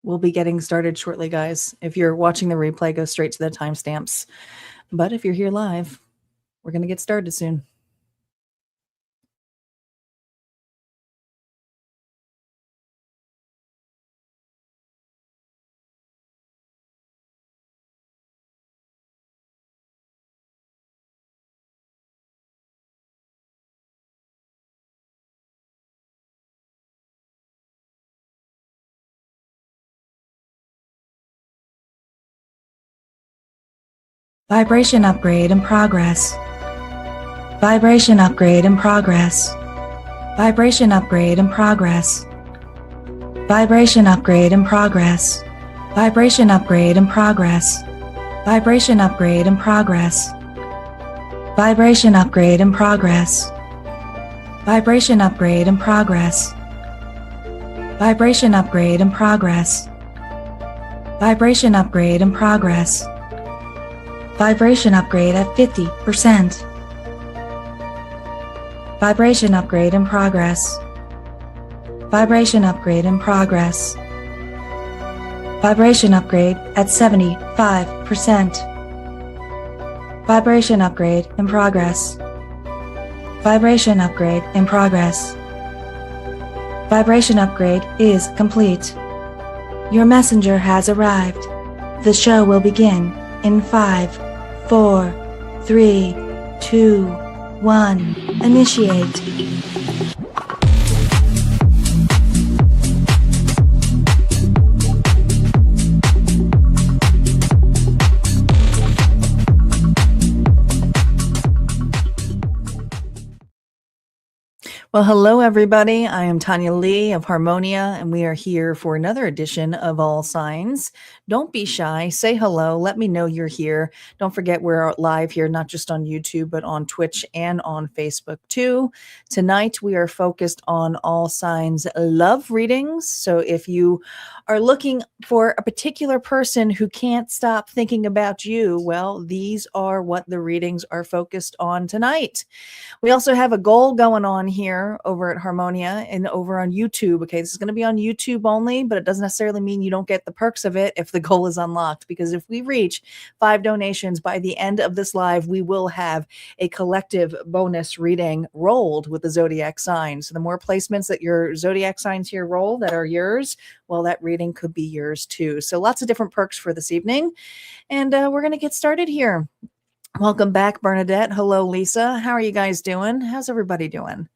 We'll be getting started shortly, guys. If you're watching the replay, go straight to the timestamps. But if you're here live, we're going to get started soon. Vibration upgrade in progress. Vibration upgrade in progress. Vibration upgrade in progress. Vibration upgrade in progress. Vibration upgrade in progress. Vibration upgrade in progress. Vibration upgrade in progress. Vibration upgrade in progress. Vibration upgrade in progress. Vibration upgrade in progress. Vibration upgrade at 50%. Vibration upgrade in progress. Vibration upgrade in progress. Vibration upgrade at 75%. Vibration upgrade in progress. Vibration upgrade in progress. Vibration upgrade is complete. Your messenger has arrived. The show will begin in 5, 4, 3, 2, 1. Initiate. Well, hello, everybody. I am Tanya Lee of Harmonia, and we are here for another edition of All Signs. Don't be shy. Say hello. Let me know you're here. Don't forget we're live here, not just on YouTube, but on Twitch and on Facebook too. Tonight, we are focused on All Signs love readings. So if you are looking for a particular person who can't stop thinking about you, well, these are what the readings are focused on tonight. We also have a goal going on here over at Harmonia and over on YouTube. Okay, this is going to be on YouTube only, but it doesn't necessarily mean you don't get the perks of it if the goal is unlocked. Because if we reach 5 donations by the end of this live, we will have a collective bonus reading rolled with the Zodiac sign. So the more placements that your Zodiac signs here roll that are yours, well, that reading could be yours too. So lots of different perks for this evening. And we're going to get started here. Welcome back, Bernadette. Hello, Lisa. How are you guys doing? How's everybody doing?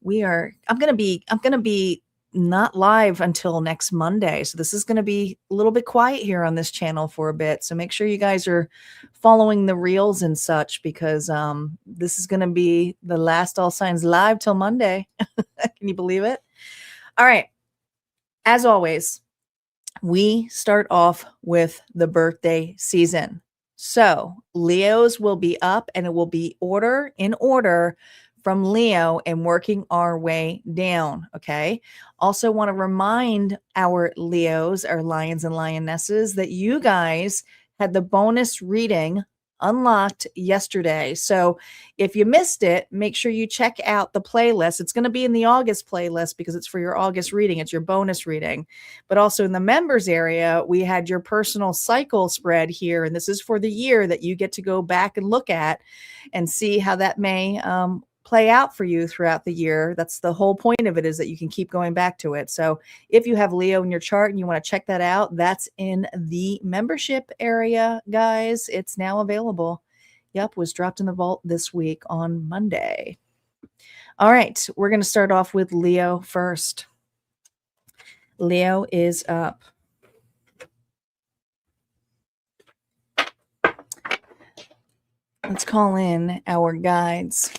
I'm going to be not live until next Monday. So this is going to be a little bit quiet here on this channel for a bit. So make sure you guys are following the reels and such, because this is going to be the last All Signs live till Monday. Can you believe it? All right. As always, we start off with the birthday season. So Leos will be up, and it will be in order from Leo and working our way down. Okay. Also want to remind our Leos, our lions and lionesses, that you guys had the bonus reading unlocked yesterday. So if you missed it, make sure you check out the playlist. It's going to be in the August playlist because it's for your August reading. It's your bonus reading. But also in the members area, we had your personal cycle spread here. And this is for the year that you get to go back and look at and see how that may play out for you throughout the year. That's the whole point of it, is that you can keep going back to it. So if you have Leo in your chart and you want to check that out, that's in the membership area, guys. It's now available. Yep, was dropped in the vault this week on Monday. All right, we're going to start off with Leo first. Leo is up. Let's call in our guides,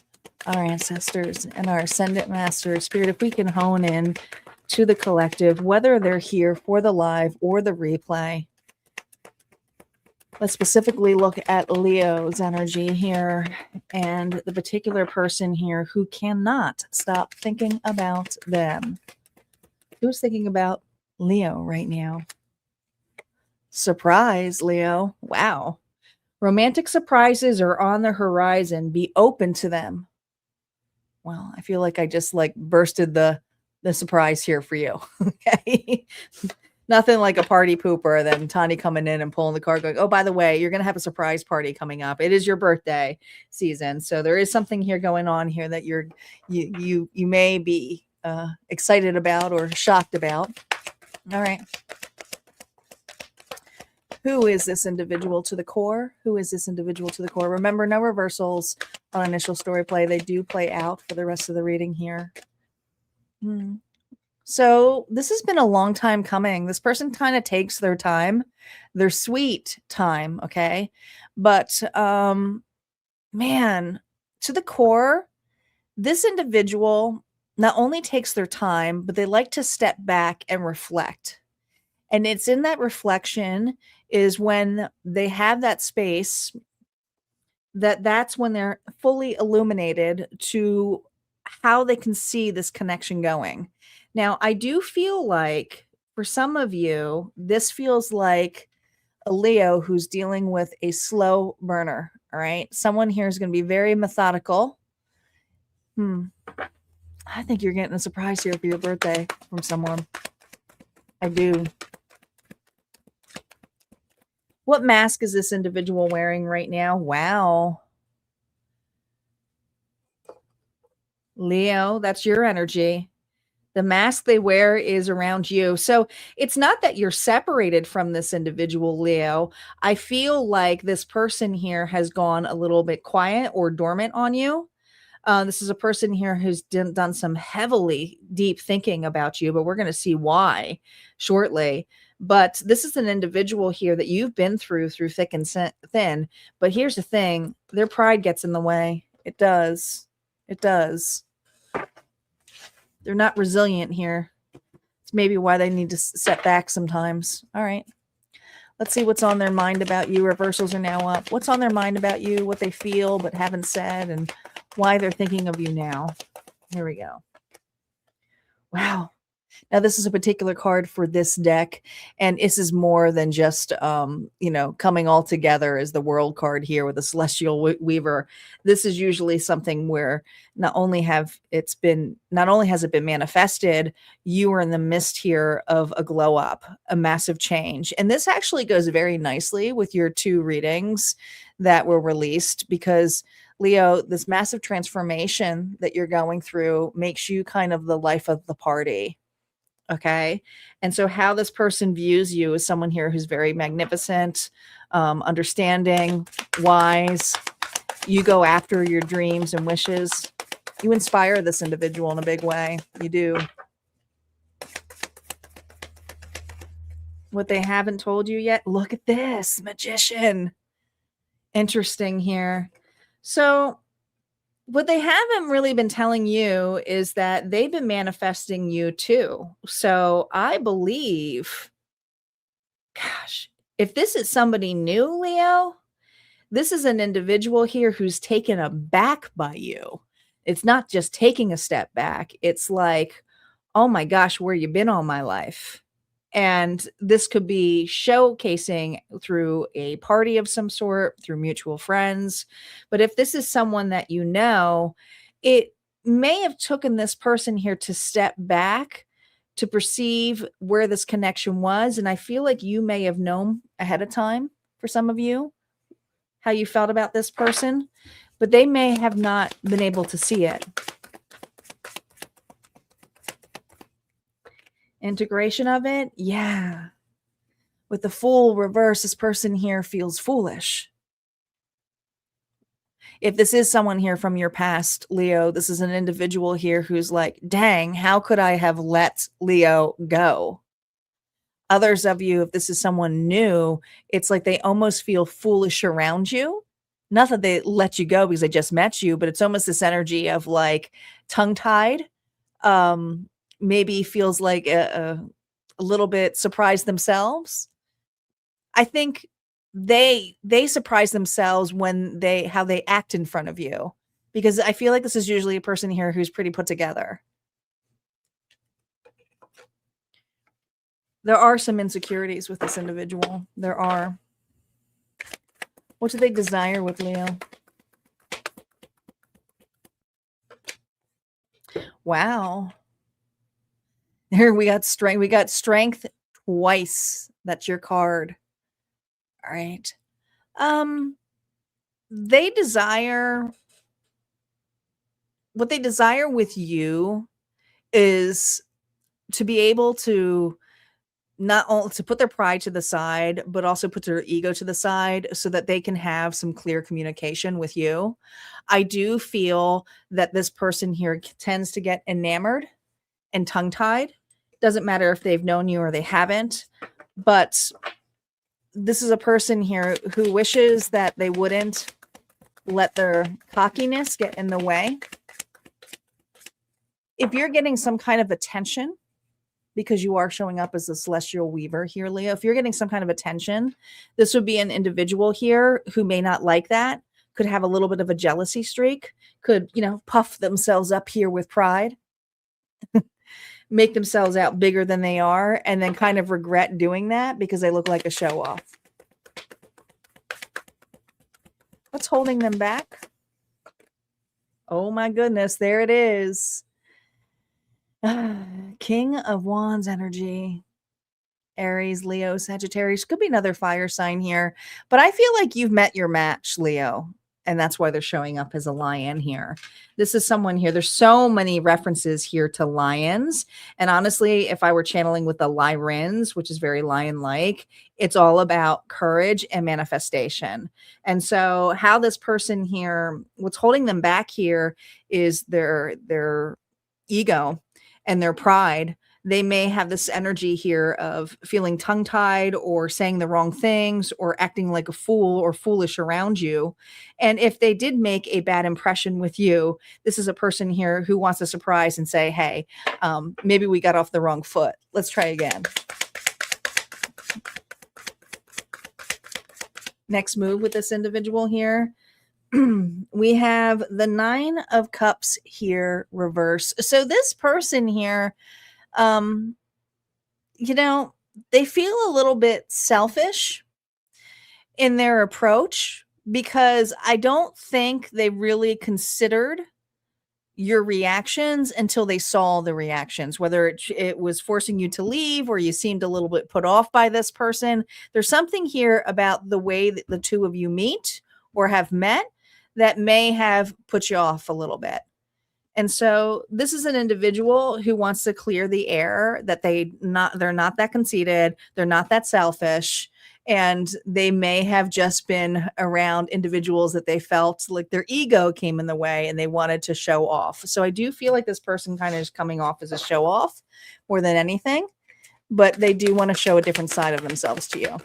our ancestors, and our ascendant master spirit. If we can hone in to the collective, whether they're here for the live or the replay. Let's specifically look at Leo's energy here and the particular person here who cannot stop thinking about them. Who's thinking about Leo right now? Surprise, Leo. Wow. Romantic surprises are on the horizon. Be open to them. Well, I feel like I just bursted the surprise here for you. Okay. Nothing like a party pooper than Tani coming in and pulling the card going, oh, by the way, you're going to have a surprise party coming up. It is your birthday season. So there is something here going on here that you may be excited about or shocked about. All right. Who is this individual to the core? Who is this individual to the core? Remember, no reversals on initial story play. They do play out for the rest of the reading here. So this has been a long time coming. This person kind of takes their time, their sweet time, okay? But man, to the core, this individual not only takes their time, but they like to step back and reflect. And it's in that reflection is when they have that space that's when they're fully illuminated to how they can see this connection going. Now, I do feel like for some of you, this feels like a Leo who's dealing with a slow burner. All right. Someone here is going to be very methodical. I think you're getting a surprise here for your birthday from someone. I do. What mask is this individual wearing right now? Wow. Leo, that's your energy. The mask they wear is around you. So it's not that you're separated from this individual, Leo. I feel like this person here has gone a little bit quiet or dormant on you. This is a person here who's done some heavily deep thinking about you, but we're going to see why shortly. But this is an individual here that you've been through thick and thin. But here's the thing. Their pride gets in the way. It does. It does. They're not resilient here. It's maybe why they need to step back sometimes. All right. Let's see what's on their mind about you. Reversals are now up. What's on their mind about you, what they feel but haven't said, and why they're thinking of you now. Here we go. Wow. Now, this is a particular card for this deck, and this is more than just, coming all together as the world card here with the celestial weaver. This is usually something where not only has it been manifested, you are in the midst here of a glow up, a massive change. And this actually goes very nicely with your two readings that were released because Leo, this massive transformation that you're going through makes you kind of the life of the party. Okay. And so how this person views you is someone here who's very magnificent, understanding, wise. You go after your dreams and wishes. You inspire this individual in a big way. You do. What they haven't told you yet. Look at this, magician. Interesting here. So what they haven't really been telling you is that they've been manifesting you too. So I believe, gosh, if this is somebody new, Leo, this is an individual here who's taken aback by you. It's not just taking a step back. It's like, oh my gosh, where you been all my life? And this could be showcasing through a party of some sort, through mutual friends. But if this is someone that you know, it may have taken this person here to step back to perceive where this connection was. And I feel like you may have known ahead of time for some of you how you felt about this person, but they may have not been able to see it. Integration of it, yeah. With the Fool reverse, this person here feels foolish. If this is someone here from your past, Leo, this is an individual here who's like, dang, how could I have let Leo go? Others of you, if this is someone new, it's like they almost feel foolish around you. Not that they let you go because they just met you, but it's almost this energy of like tongue-tied. Maybe feels like a little bit surprised themselves. I think they surprise themselves when how they act in front of you, because I feel like this is usually a person here who's pretty put together. There are some insecurities with this individual. There are. What do they desire with Leo? Wow. Here we got strength. We got strength twice. That's your card. All right. They desire, what they desire with you is to be able to not only to put their pride to the side, but also put their ego to the side so that they can have some clear communication with you. I do feel that this person here tends to get enamored and tongue-tied. Doesn't matter if they've known you or they haven't, but this is a person here who wishes that they wouldn't let their cockiness get in the way. If you're getting some kind of attention, because you are showing up as a celestial weaver here, Leo, if you're getting some kind of attention, this would be an individual here who may not like that, could have a little bit of a jealousy streak, could, puff themselves up here with pride, make themselves out bigger than they are, and then kind of regret doing that because they look like a show off. What's holding them back? Oh my goodness, there it is. King of Wands energy. Aries, Leo, Sagittarius. Could be another fire sign here. But I feel like you've met your match, Leo. And that's why they're showing up as a lion here. This is someone here. There's so many references here to lions. And honestly, if I were channeling with the Lyrans, which is very lion-like, it's all about courage and manifestation. And so how this person here, what's holding them back here is their ego and their pride. They may have this energy here of feeling tongue-tied or saying the wrong things or acting like a fool or foolish around you. And if they did make a bad impression with you, this is a person here who wants a surprise and say, hey, maybe we got off the wrong foot. Let's try again. Next move with this individual here. We have the 9 of Cups here reverse. So this person here, they feel a little bit selfish in their approach because I don't think they really considered your reactions until they saw the reactions, whether it was forcing you to leave or you seemed a little bit put off by this person. There's something here about the way that the two of you meet or have met that may have put you off a little bit. And so this is an individual who wants to clear the air that they're not that conceited, they're not that selfish, and they may have just been around individuals that they felt like their ego came in the way and they wanted to show off. So I do feel like this person kind of is coming off as a show off more than anything, but they do want to show a different side of themselves to you.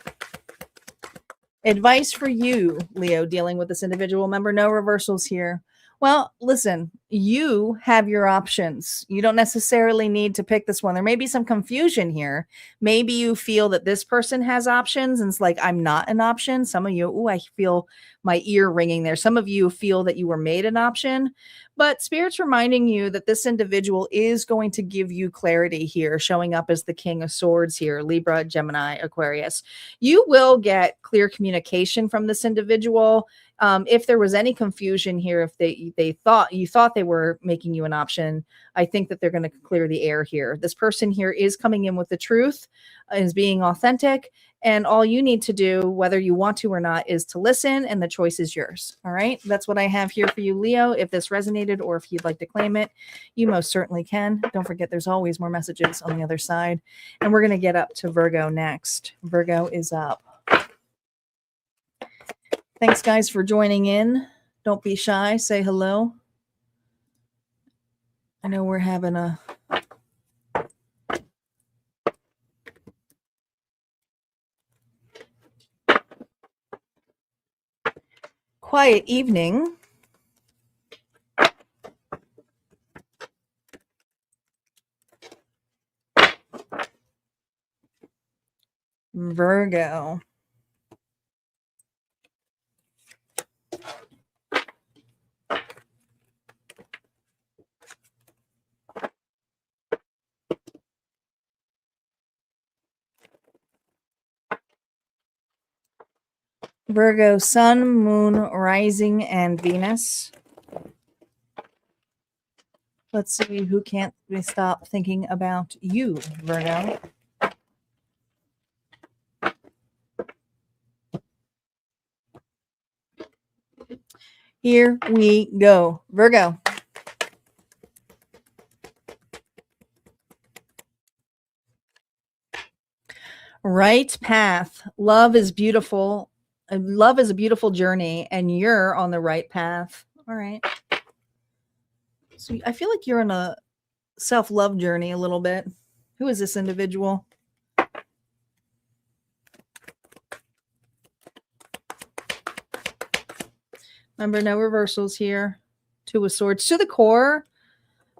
Advice for you, Leo, dealing with this individual. Remember, no reversals here. Well, listen, you have your options. You don't necessarily need to pick this one. There may be some confusion here. Maybe you feel that this person has options and it's like, I'm not an option. Some of you, I feel my ear ringing there. Some of you feel that you were made an option, but Spirit's reminding you that this individual is going to give you clarity here, showing up as the King of Swords here, Libra, Gemini, Aquarius. You will get clear communication from this individual. If there was any confusion here, if they thought they were making you an option, I think that they're going to clear the air here. This person here is coming in with the truth, is being authentic, and all you need to do, whether you want to or not, is to listen, and the choice is yours. All right, that's what I have here for you, Leo. If this resonated or if you'd like to claim it, you most certainly can. Don't forget, there's always more messages on the other side, and we're going to get up to Virgo next. Virgo is up. Thanks, guys, for joining in. Don't be shy. Say hello. I know we're having a quiet evening. Virgo. Virgo, Sun, Moon, Rising, and Venus. Let's see who can't stop thinking about you, Virgo. Here we go. Virgo. Right path. Love is beautiful. Love is a beautiful journey, and you're on the right path. All right. So I feel like you're on a self-love journey a little bit. Who is this individual? Remember, no reversals here. Two of Swords to the core.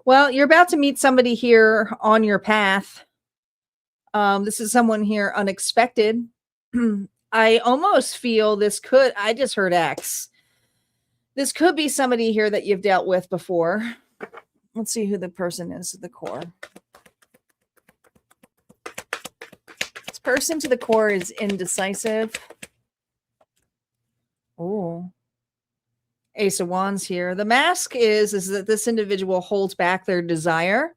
Well, you're about to meet somebody here on your path. This is someone here unexpected. I almost feel this could, I just heard X. This could be somebody here that you've dealt with before. Let's see who the person is at the core. This person to the core is indecisive. Oh, Ace of Wands here. The mask is that this individual holds back their desire.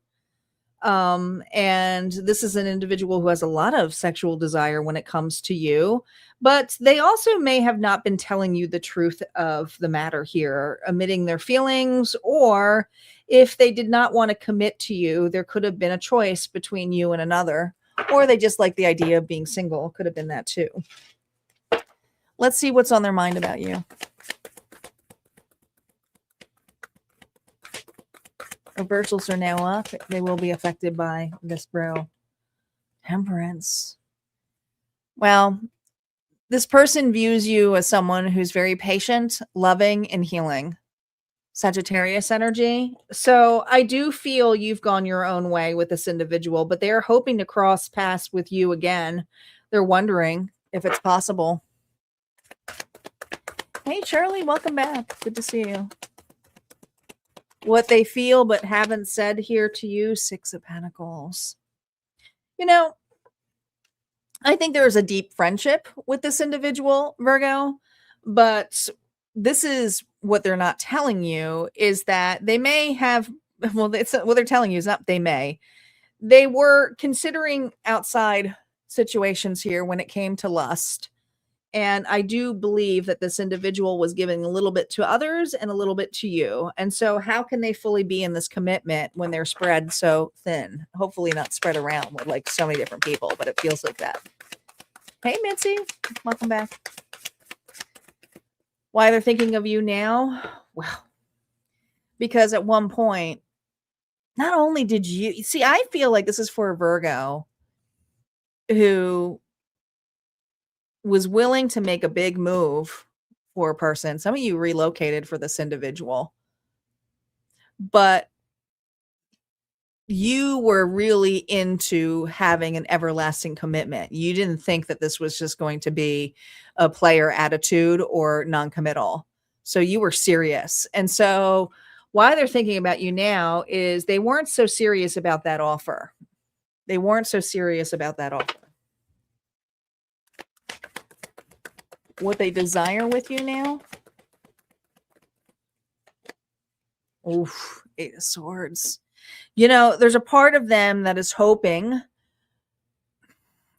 And this is an individual who has a lot of sexual desire when it comes to you, but they also may have not been telling you the truth of the matter here, omitting their feelings, or if they did not want to commit to you, there could have been a choice between you and another, or they just like the idea of being single. Could have been that too. Let's see what's on their mind about you. Reversals are now up. They will be affected by this bro. Temperance. Well, this person views you as someone who's very patient, loving, and healing. Sagittarius energy. So I do feel you've gone your own way with this individual, but they're hoping to cross paths with you again. They're wondering if it's possible. Hey, Charlie, welcome back. Good to see you. What they feel but haven't said here to you, Six of Pentacles. You know, I think there's a deep friendship with this individual, Virgo, but this is what they're not telling you is that they may have, well, it's what they're telling you is not they may. They were considering outside situations here when it came to lust. And I do believe that this individual was giving a little bit to others and a little bit to you. And so how can they fully be in this commitment when they're spread so thin? Hopefully not spread around with like so many different people, but it feels like that. Hey, Mitzi, welcome back. Why they're thinking of you now? Well, because at one point, not only did you see, I feel like this is for a Virgo who was willing to make a big move for a person. Some of you relocated for this individual, but you were really into having an everlasting commitment. You didn't think that this was just going to be a player attitude or non-committal. So you were serious. And so why they're thinking about you now is they weren't so serious about that offer. They weren't so serious about that offer. What they desire with you now? Oof, Eight of Swords. You know, there's a part of them that is hoping,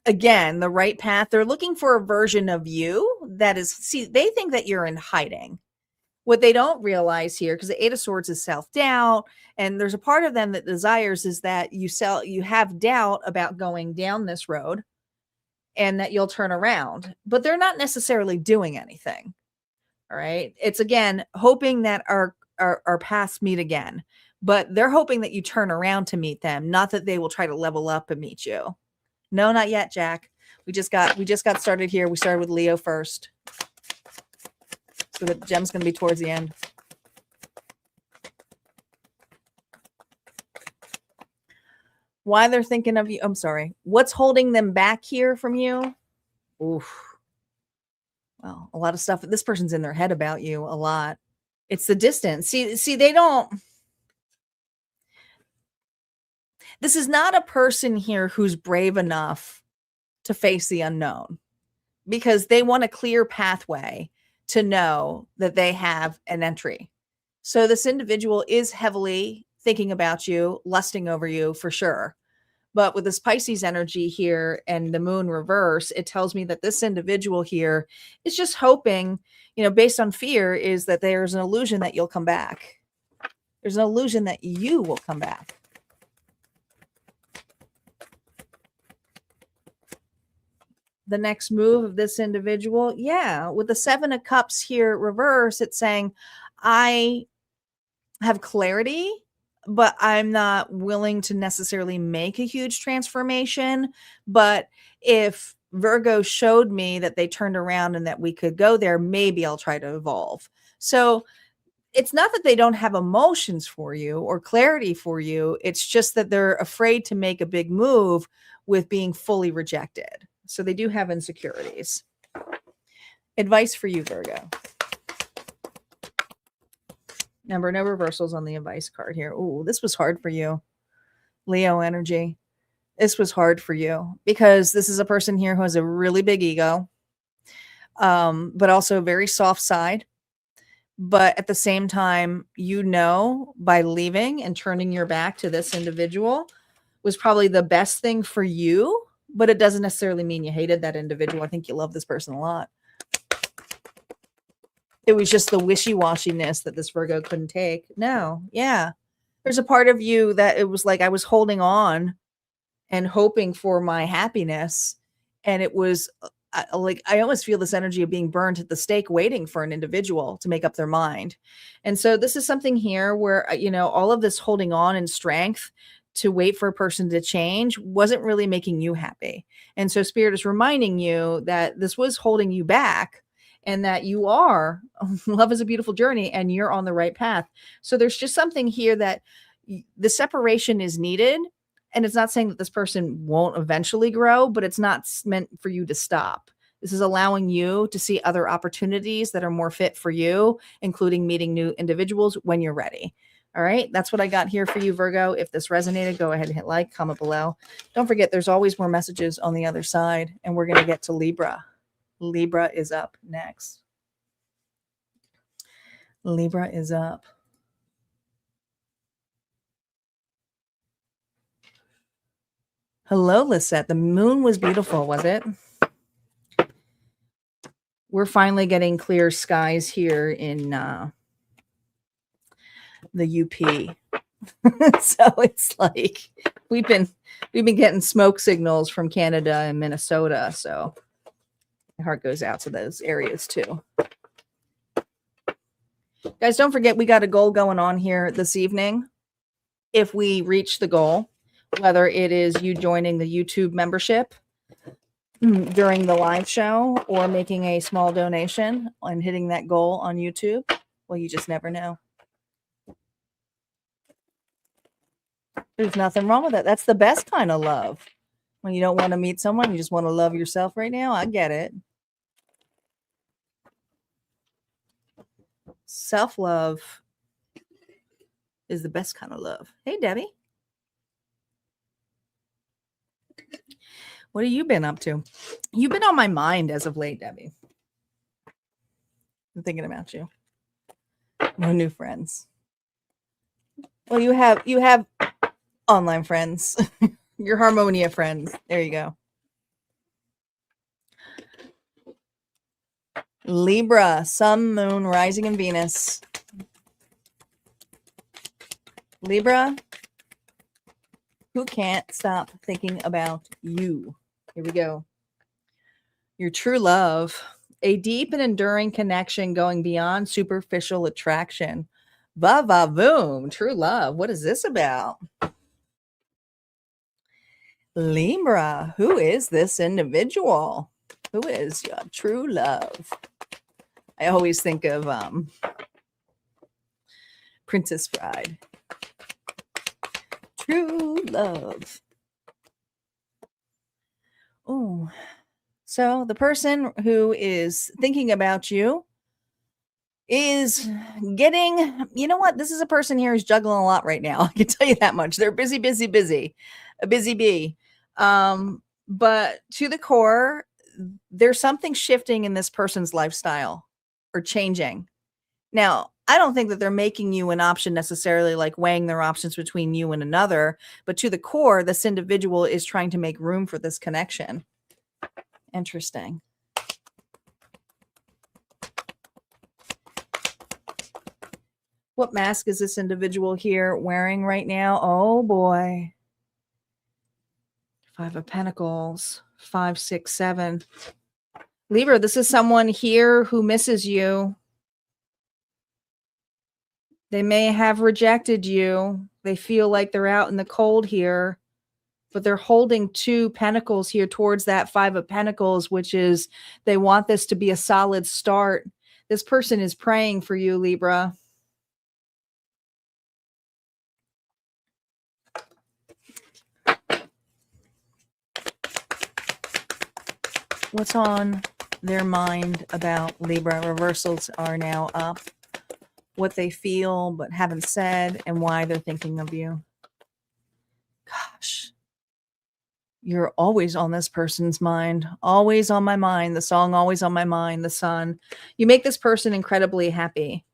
again, the right path. They're looking for a version of you that is, see, they think that you're in hiding. What they don't realize here, because the Eight of Swords is self-doubt, and there's a part of them that desires is that you have doubt about going down this road and that you'll turn around, but they're not necessarily doing anything. All right. It's again, hoping that our paths meet again, but they're hoping that you turn around to meet them, not that they will try to level up and meet you. No, not yet, Jack. We just got started here. We started with Leo first. So the gem's going to be towards the end. Why they're thinking of you. I'm sorry. What's holding them back here from you? Oof. Well, a lot of stuff. This person's in their head about you a lot. It's the distance. See, they don't. This is not a person here who's brave enough to face the unknown because they want a clear pathway to know that they have an entry. So this individual is heavily thinking about you, lusting over you for sure. But with this Pisces energy here and the moon reverse, it tells me that this individual here is just hoping, based on fear, is that there's an illusion that you'll come back. There's an illusion that you will come back. The next move of this individual, with the 7 of Cups here reverse, it's saying, I have clarity, but I'm not willing to necessarily make a huge transformation. But if Virgo showed me that they turned around and that we could go there, maybe I'll try to evolve. So it's not that they don't have emotions for you or clarity for you. It's just that they're afraid to make a big move with being fully rejected. So they do have insecurities. Advice for you, Virgo. Remember, no reversals on the advice card here. Ooh, this was hard for you. Leo energy. This was hard for you because this is a person here who has a really big ego, but also a very soft side. But at the same time, by leaving and turning your back to this individual was probably the best thing for you, but it doesn't necessarily mean you hated that individual. I think you love this person a lot. It was just the wishy-washiness that this Virgo couldn't take. No, yeah. There's a part of you that it was like I was holding on and hoping for my happiness. And it was I almost feel this energy of being burned at the stake, waiting for an individual to make up their mind. And so this is something here where, all of this holding on and strength to wait for a person to change wasn't really making you happy. And so Spirit is reminding you that this was holding you back and that you are, love is a beautiful journey and you're on the right path. So there's just something here that the separation is needed. And it's not saying that this person won't eventually grow, but it's not meant for you to stop. This is allowing you to see other opportunities that are more fit for you, including meeting new individuals when you're ready. All right. That's what I got here for you, Virgo. If this resonated, go ahead and hit like, comment below. Don't forget, there's always more messages on the other side, and we're going to get to Libra. Libra is up next. Libra is up. Hello, Lisette. The moon was beautiful, was it? We're finally getting clear skies here in the UP. So it's like we've been getting smoke signals from Canada and Minnesota. So my heart goes out to those areas too. Guys, don't forget we got a goal going on here this evening. If we reach the goal, whether it is you joining the YouTube membership during the live show or making a small donation and hitting that goal on YouTube, well, you just never know. There's nothing wrong with it. That's the best kind of love. When you don't want to meet someone, you just want to love yourself right now. I get it. Self-love is the best kind of love. Hey, Debbie. What have you been up to? You've been on my mind as of late, Debbie. I'm thinking about you. No new friends. Well, you have online friends. Your Harmonia friends. There you go. Libra, Sun, Moon, Rising, and Venus. Libra, who can't stop thinking about you? Here we go. Your true love, a deep and enduring connection going beyond superficial attraction. Va-va-voom, true love. What is this about? Libra, who is this individual? Who is your true love? I always think of Princess Bride. True love. Oh, so the person who is thinking about you is getting, you know what? This is a person here who's juggling a lot right now. I can tell you that much. They're busy, busy, busy. A busy bee. But to the core, there's something shifting in this person's lifestyle or changing. Now, I don't think that they're making you an option necessarily, like weighing their options between you and another, but to the core, this individual is trying to make room for this connection. Interesting. What mask is this individual here wearing right now? Oh boy. 5 of Pentacles, 5, 6, 7. Libra, this is someone here who misses you. They may have rejected you. They feel like they're out in the cold here, but they're holding 2 pentacles here towards that 5 of Pentacles, which is they want this to be a solid start. This person is praying for you, Libra. What's on their mind about Libra? Reversals are now up. What they feel but haven't said and why they're thinking of you. Gosh. You're always on this person's mind. Always on my mind. The song Always on My Mind, the sun. You make this person incredibly happy.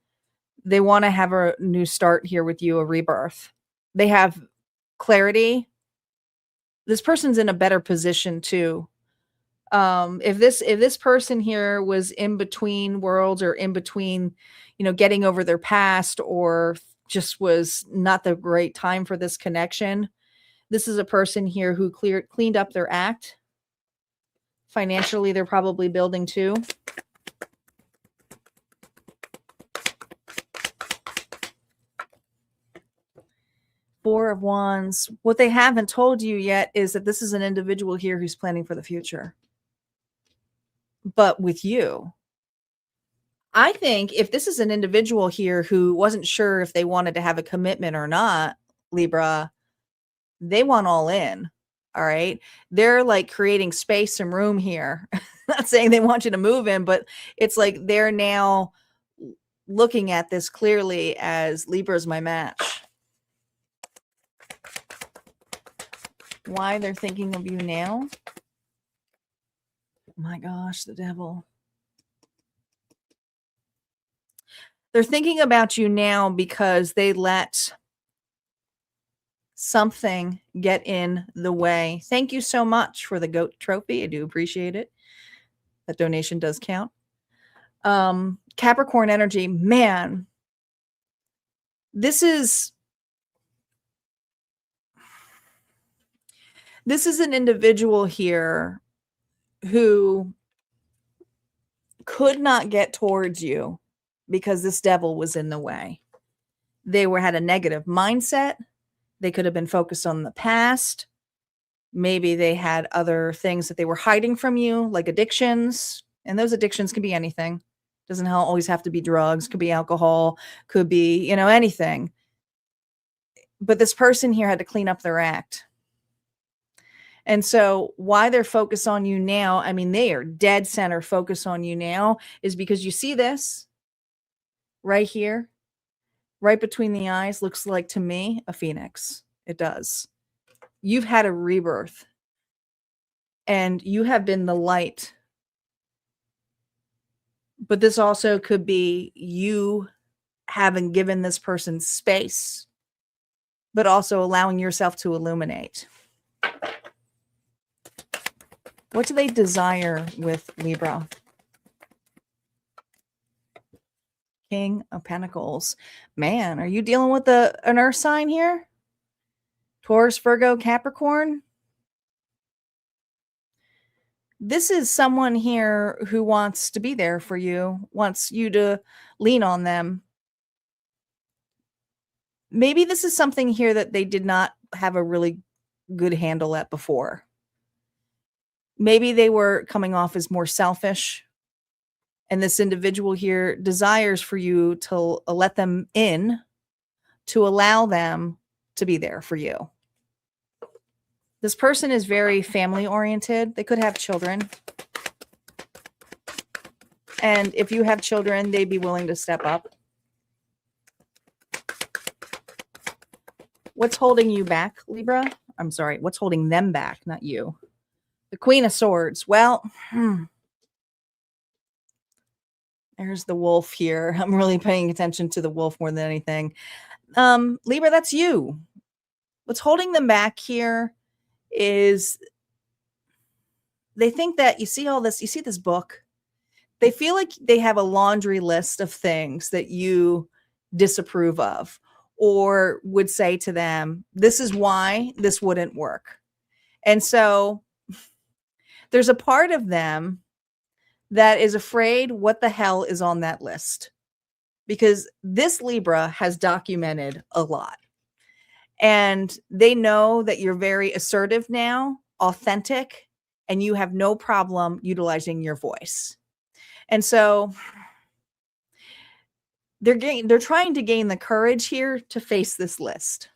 They want to have a new start here with you, a rebirth. They have clarity. This person's in a better position too. If this person here was in between worlds or in between, getting over their past or just was not the great time for this connection, this is a person here who cleaned up their act. Financially, they're probably building too. Four of Wands. What they haven't told you yet is that this is an individual here who's planning for the future. But with you, I think if this is an individual here who wasn't sure if they wanted to have a commitment or not, Libra, they want all in. All right. They're like creating space and room here. Not saying they want you to move in, but it's like they're now looking at this clearly as Libra's my match. Why they're thinking of you now? My gosh, the devil. They're thinking about you now because they let something get in the way. Thank you so much for the goat trophy. I do appreciate it. That donation does count. Capricorn energy, man. This is an individual here who could not get towards you because this devil was in the way. They had a negative mindset. They could have been focused on the past. Maybe they had other things that they were hiding from you, like addictions. And those addictions can be anything. Doesn't always have to be drugs. Could be alcohol. Could be, anything. But this person here had to clean up their act. And so why they're focused on you now, I mean, they are dead center focus on you now, is because you see this right here, right between the eyes, looks like to me a phoenix. It does. You've had a rebirth and you have been the light. But this also could be you having given this person space, but also allowing yourself to illuminate. What do they desire with Libra? King of Pentacles. Man, are you dealing with an earth sign here? Taurus, Virgo, Capricorn? This is someone here who wants to be there for you, wants you to lean on them. Maybe this is something here that they did not have a really good handle at before. Maybe they were coming off as more selfish. And this individual here desires for you to let them in, to allow them to be there for you. This person is very family oriented. They could have children. And if you have children, they'd be willing to step up. What's holding you back, Libra? I'm sorry. What's holding them back, not you? The Queen of Swords. Well, There's the wolf here. I'm really paying attention to the wolf more than anything. Libra, that's you. What's holding them back here is they think that you see all this, you see this book. They feel like they have a laundry list of things that you disapprove of or would say to them, this is why this wouldn't work. And so there's a part of them that is afraid what the hell is on that list, because this Libra has documented a lot. And they know that you're very assertive now, authentic, and you have no problem utilizing your voice. And so they're trying to gain the courage here to face this list.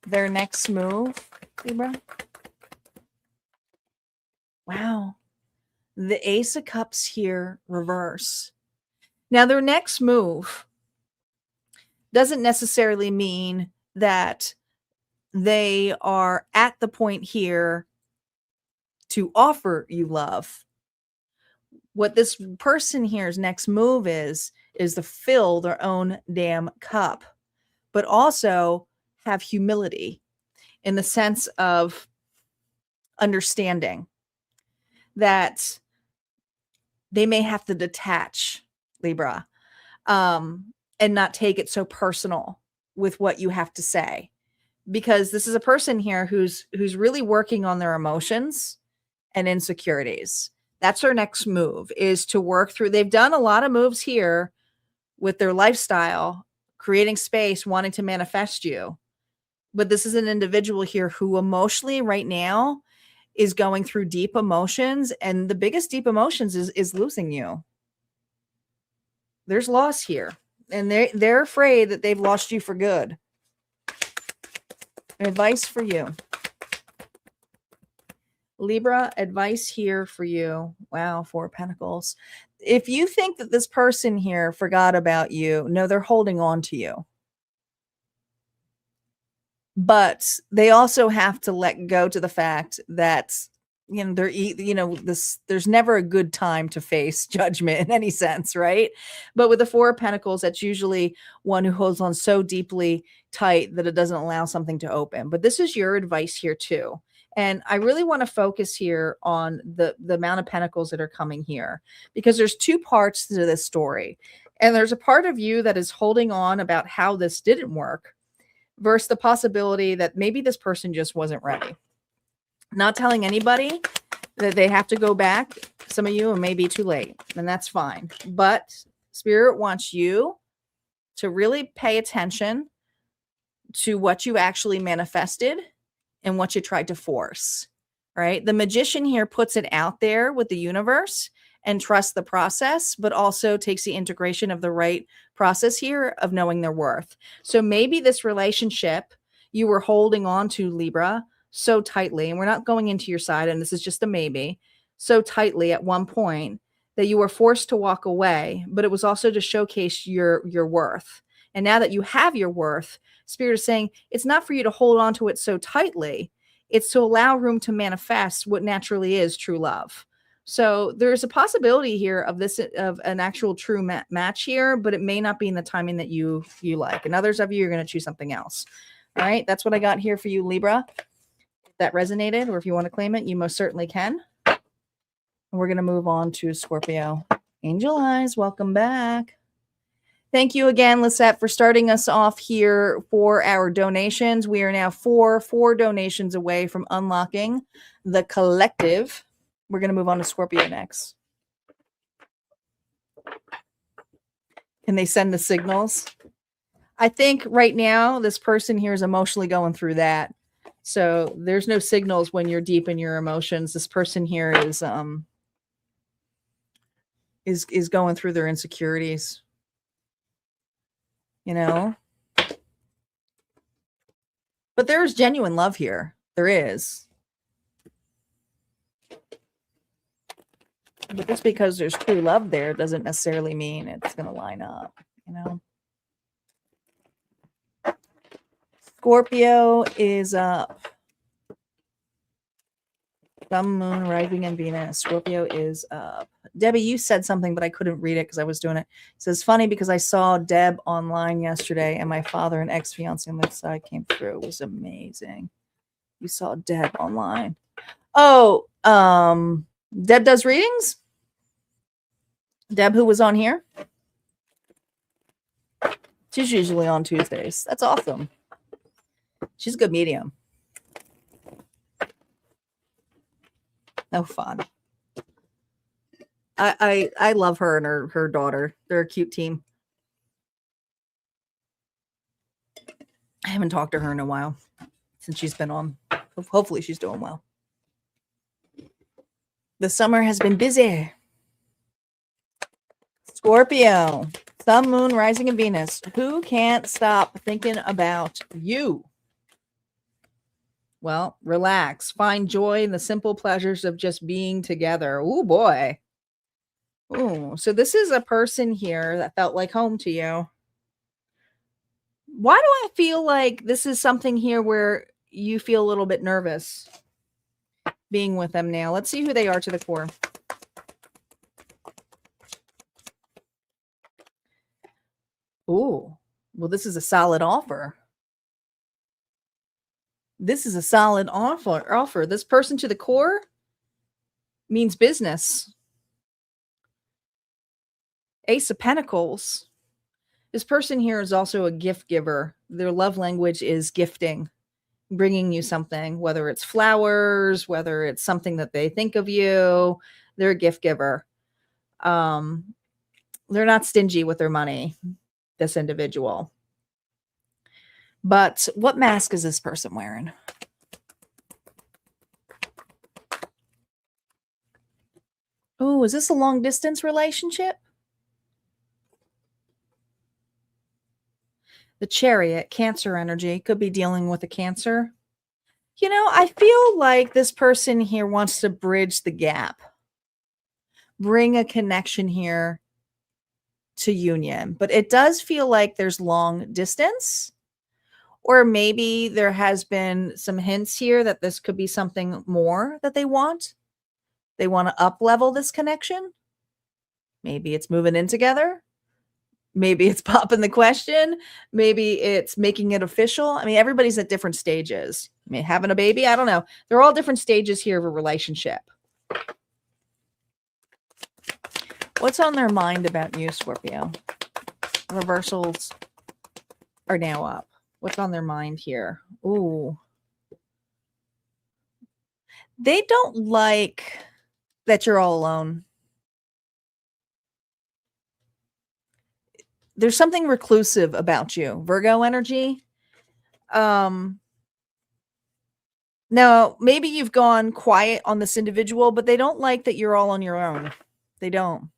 Their next move, Libra. Wow. The Ace of Cups here, reverse. Now, their next move doesn't necessarily mean that they are at the point here to offer you love. What this person here's next move is to fill their own damn cup, but also have humility in the sense of understanding that they may have to detach, Libra, and not take it so personal with what you have to say, because this is a person here who's really working on their emotions and insecurities. That's their next move, is to work through. They've done a lot of moves here with their lifestyle, creating space, wanting to manifest you. But this is an individual here who emotionally right now is going through deep emotions. And the biggest deep emotions is losing you. There's loss here. And they're afraid that they've lost you for good. Advice for you. Libra, advice here for you. Wow, 4 of Pentacles. If you think that this person here forgot about you, no, they're holding on to you. But they also have to let go to the fact that, there's never a good time to face judgment in any sense, right? But with the 4 of Pentacles, that's usually one who holds on so deeply tight that it doesn't allow something to open. But this is your advice here too. And I really want to focus here on the amount of pentacles that are coming here, because there's 2 parts to this story. And there's a part of you that is holding on about how this didn't work versus the possibility that maybe this person just wasn't ready. Not telling anybody that they have to go back. Some of you, it may be too late, and that's fine. But Spirit wants you to really pay attention to what you actually manifested and what you tried to force, right? The Magician here puts it out there with the universe and trusts the process, but also takes the integration of the right process here of knowing their worth. So maybe this relationship you were holding on to, Libra, so tightly, and we're not going into your side, and this is just a maybe, so tightly at one point that you were forced to walk away, but it was also to showcase your worth. And now that you have your worth, Spirit is saying it's not for you to hold on to it so tightly. It's to allow room to manifest what naturally is true love. So there's a possibility here of an actual true match here, but it may not be in the timing that you like. And others of you are going to choose something else. All right, that's what I got here for you, Libra. If that resonated, or if you want to claim it, you most certainly can. And we're going to move on to Scorpio. Angel Eyes, welcome back. Thank you again, Lisette, for starting us off here for our donations. We are now four donations away from unlocking the collective. We're going to move on to Scorpio next. Can they send the signals? I think right now this person here is emotionally going through that. So there's no signals when you're deep in your emotions. This person here is going through their insecurities. You know? But there is genuine love here. There is. But just because there's true love there doesn't necessarily mean it's going to line up, you know? Scorpio is up. Sun, moon, rising, and Venus. Scorpio is up. Debbie, you said something, but I couldn't read it because I was doing it. It says, funny because I saw Deb online yesterday and my father and ex-fiance on the side came through. It was amazing. You saw Deb online. Oh, Deb does readings? Deb, who was on here? She's usually on Tuesdays. That's awesome. She's a good medium. No fun. I love her and her daughter. They're a cute team. I haven't talked to her in a while since she's been on. Hopefully she's doing well. The summer has been busy. Scorpio, Sun, Moon, Rising, and Venus. Who can't stop thinking about you? Well, relax. Find joy in the simple pleasures of just being together. Oh, boy. Oh, so this is a person here that felt like home to you. Why do I feel like this is something here where you feel a little bit nervous being with them now? Let's see who they are to the core. Oh, well, this is a solid offer. This is a solid offer. This person to the core means business. Ace of Pentacles. This person here is also a gift giver. Their love language is gifting, bringing you something, whether it's flowers, whether it's something that they think of you. They're a gift giver. They're not stingy with their money, this individual. But what mask is this person wearing? Oh, is this a long distance relationship? The Chariot, Cancer energy, could be dealing with a Cancer. You know, I feel like this person here wants to bridge the gap, bring a connection here to union. But it does feel like there's long distance. Or maybe there has been some hints here that this could be something more that they want. They want to up-level this connection. Maybe it's moving in together. Maybe it's popping the question. Maybe it's making it official. I mean, everybody's at different stages. I mean, having a baby, I don't know. They're all different stages here of a relationship. What's on their mind about you, Scorpio? Reversals are now up. What's on their mind here? Ooh. They don't like that you're all alone. There's something reclusive about you. Virgo energy. Now, maybe you've gone quiet on this individual, but they don't like that you're all on your own. They don't.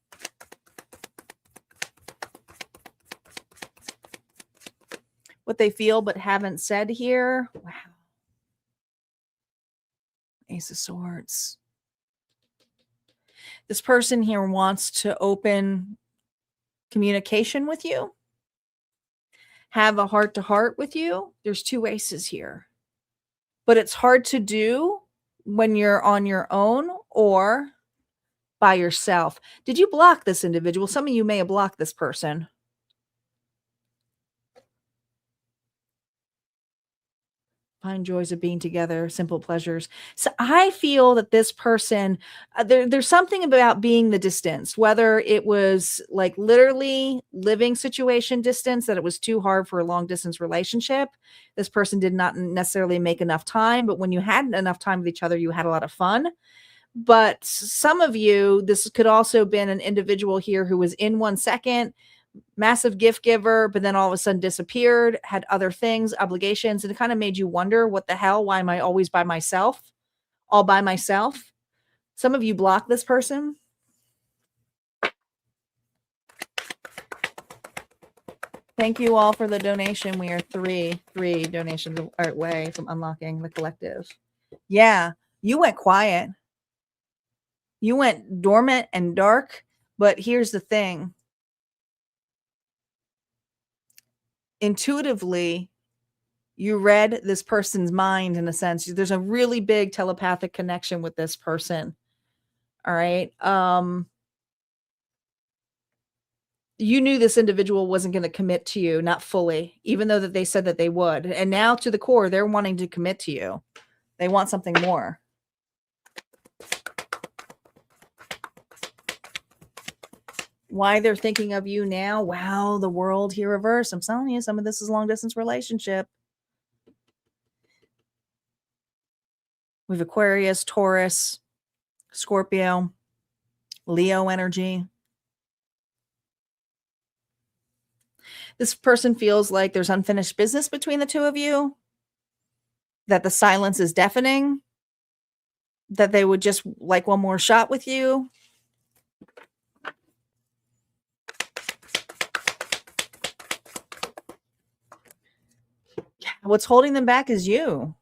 What they feel but haven't said here. Wow. Ace of Swords. This person here wants to open communication with you, have a heart-to-heart with you. There's two aces here. But it's hard to do when you're on your own or by yourself. Did you block this individual? Some of you may have blocked this person. Find joys of being together, simple pleasures. So I feel that this person, there's something about being the distance, whether it was like literally living situation distance, that it was too hard for a long distance relationship. This person did not necessarily make enough time, but when you had enough time with each other, you had a lot of fun. But some of you, this could also have been an individual here who was in 1 second, massive gift giver, but then all of a sudden disappeared, had other things, obligations, and it kind of made you wonder, what the hell? Why am I always by myself? All by myself? Some of you block this person. Thank you all for the donation. We are three donations away from unlocking the collective. Yeah, you went quiet. You went dormant and dark, but here's the thing. Intuitively, You read this person's mind in a sense. There's a really big telepathic connection with this person. All right. You knew this individual wasn't going to commit to you, not fully, even though that they said that they would. And now to the core, they're wanting to commit to you. They want something more. Why they're thinking of you now? Wow, the world here reversed. I'm telling you, some of this is long distance relationship. We have Aquarius, Taurus, Scorpio, Leo energy. This person feels like there's unfinished business between the two of you, that the silence is deafening, that they would just like one more shot with you. What's holding them back is you.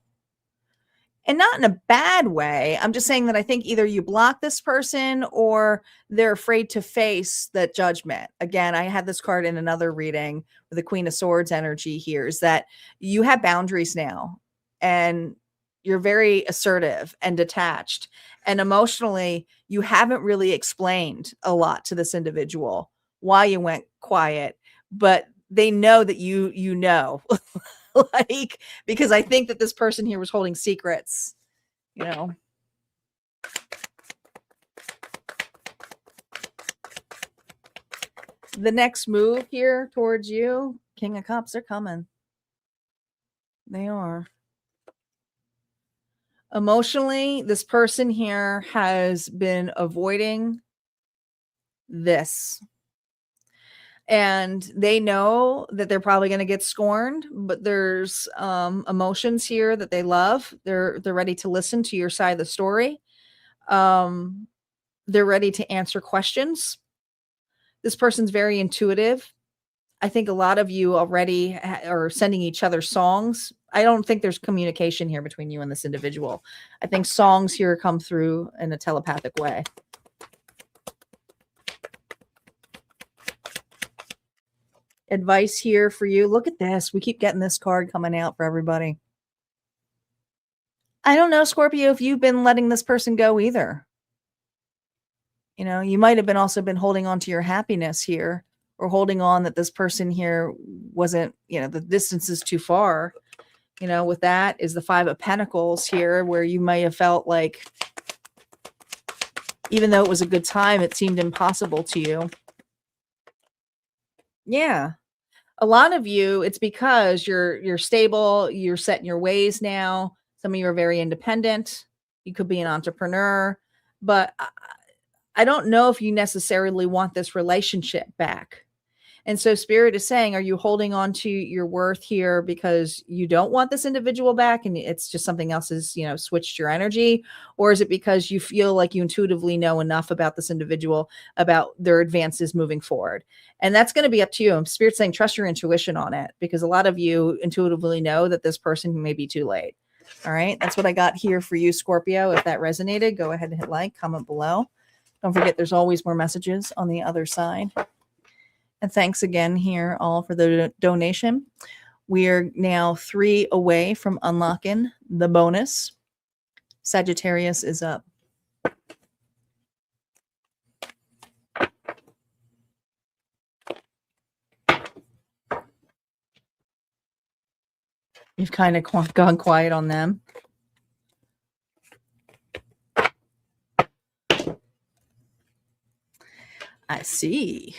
And not in a bad way. I'm just saying that I think either you block this person or they're afraid to face that judgment. Again, I had this card in another reading with the Queen of Swords energy here, is that you have boundaries now and you're very assertive and detached. And emotionally, you haven't really explained a lot to this individual why you went quiet, but they know that you know. Like, because I think that this person here was holding secrets, you know. The next move here towards you, King of Cups, they're coming. They are. Emotionally, this person here has been avoiding this. And they know that they're probably going to get scorned, but there's emotions here that they love. They're ready to listen to your side of the story. They're ready to answer questions. This person's very intuitive. I think a lot of you already are sending each other songs. I don't think there's communication here between you and this individual. I think songs here come through in a telepathic way. Advice here for you. Look at this. We keep getting this card coming out for everybody. I don't know, Scorpio, if you've been letting this person go either. You know, you might have been also been holding on to your happiness here, or holding on that this person here wasn't, you know, the distance is too far. You know, with that is the Five of Pentacles here, where you might have felt like, even though it was a good time, it seemed impossible to you. Yeah. A lot of you, it's because you're stable, you're set in your ways now. Some of you are very independent. You could be an entrepreneur, but I don't know if you necessarily want this relationship back. And so Spirit is saying, are you holding on to your worth here because you don't want this individual back and it's just something else has, you know, switched your energy? Or is it because you feel like you intuitively know enough about this individual, about their advances moving forward? And that's going to be up to you. Spirit's saying, trust your intuition on it, because a lot of you intuitively know that this person may be too late. All right. That's what I got here for you, Scorpio. If that resonated, go ahead and hit like, comment below. Don't forget, there's always more messages on the other side. And thanks again here all for the donation. We are now 3 away from unlocking the bonus. Sagittarius is up. You've kind of gone quiet on them. I see.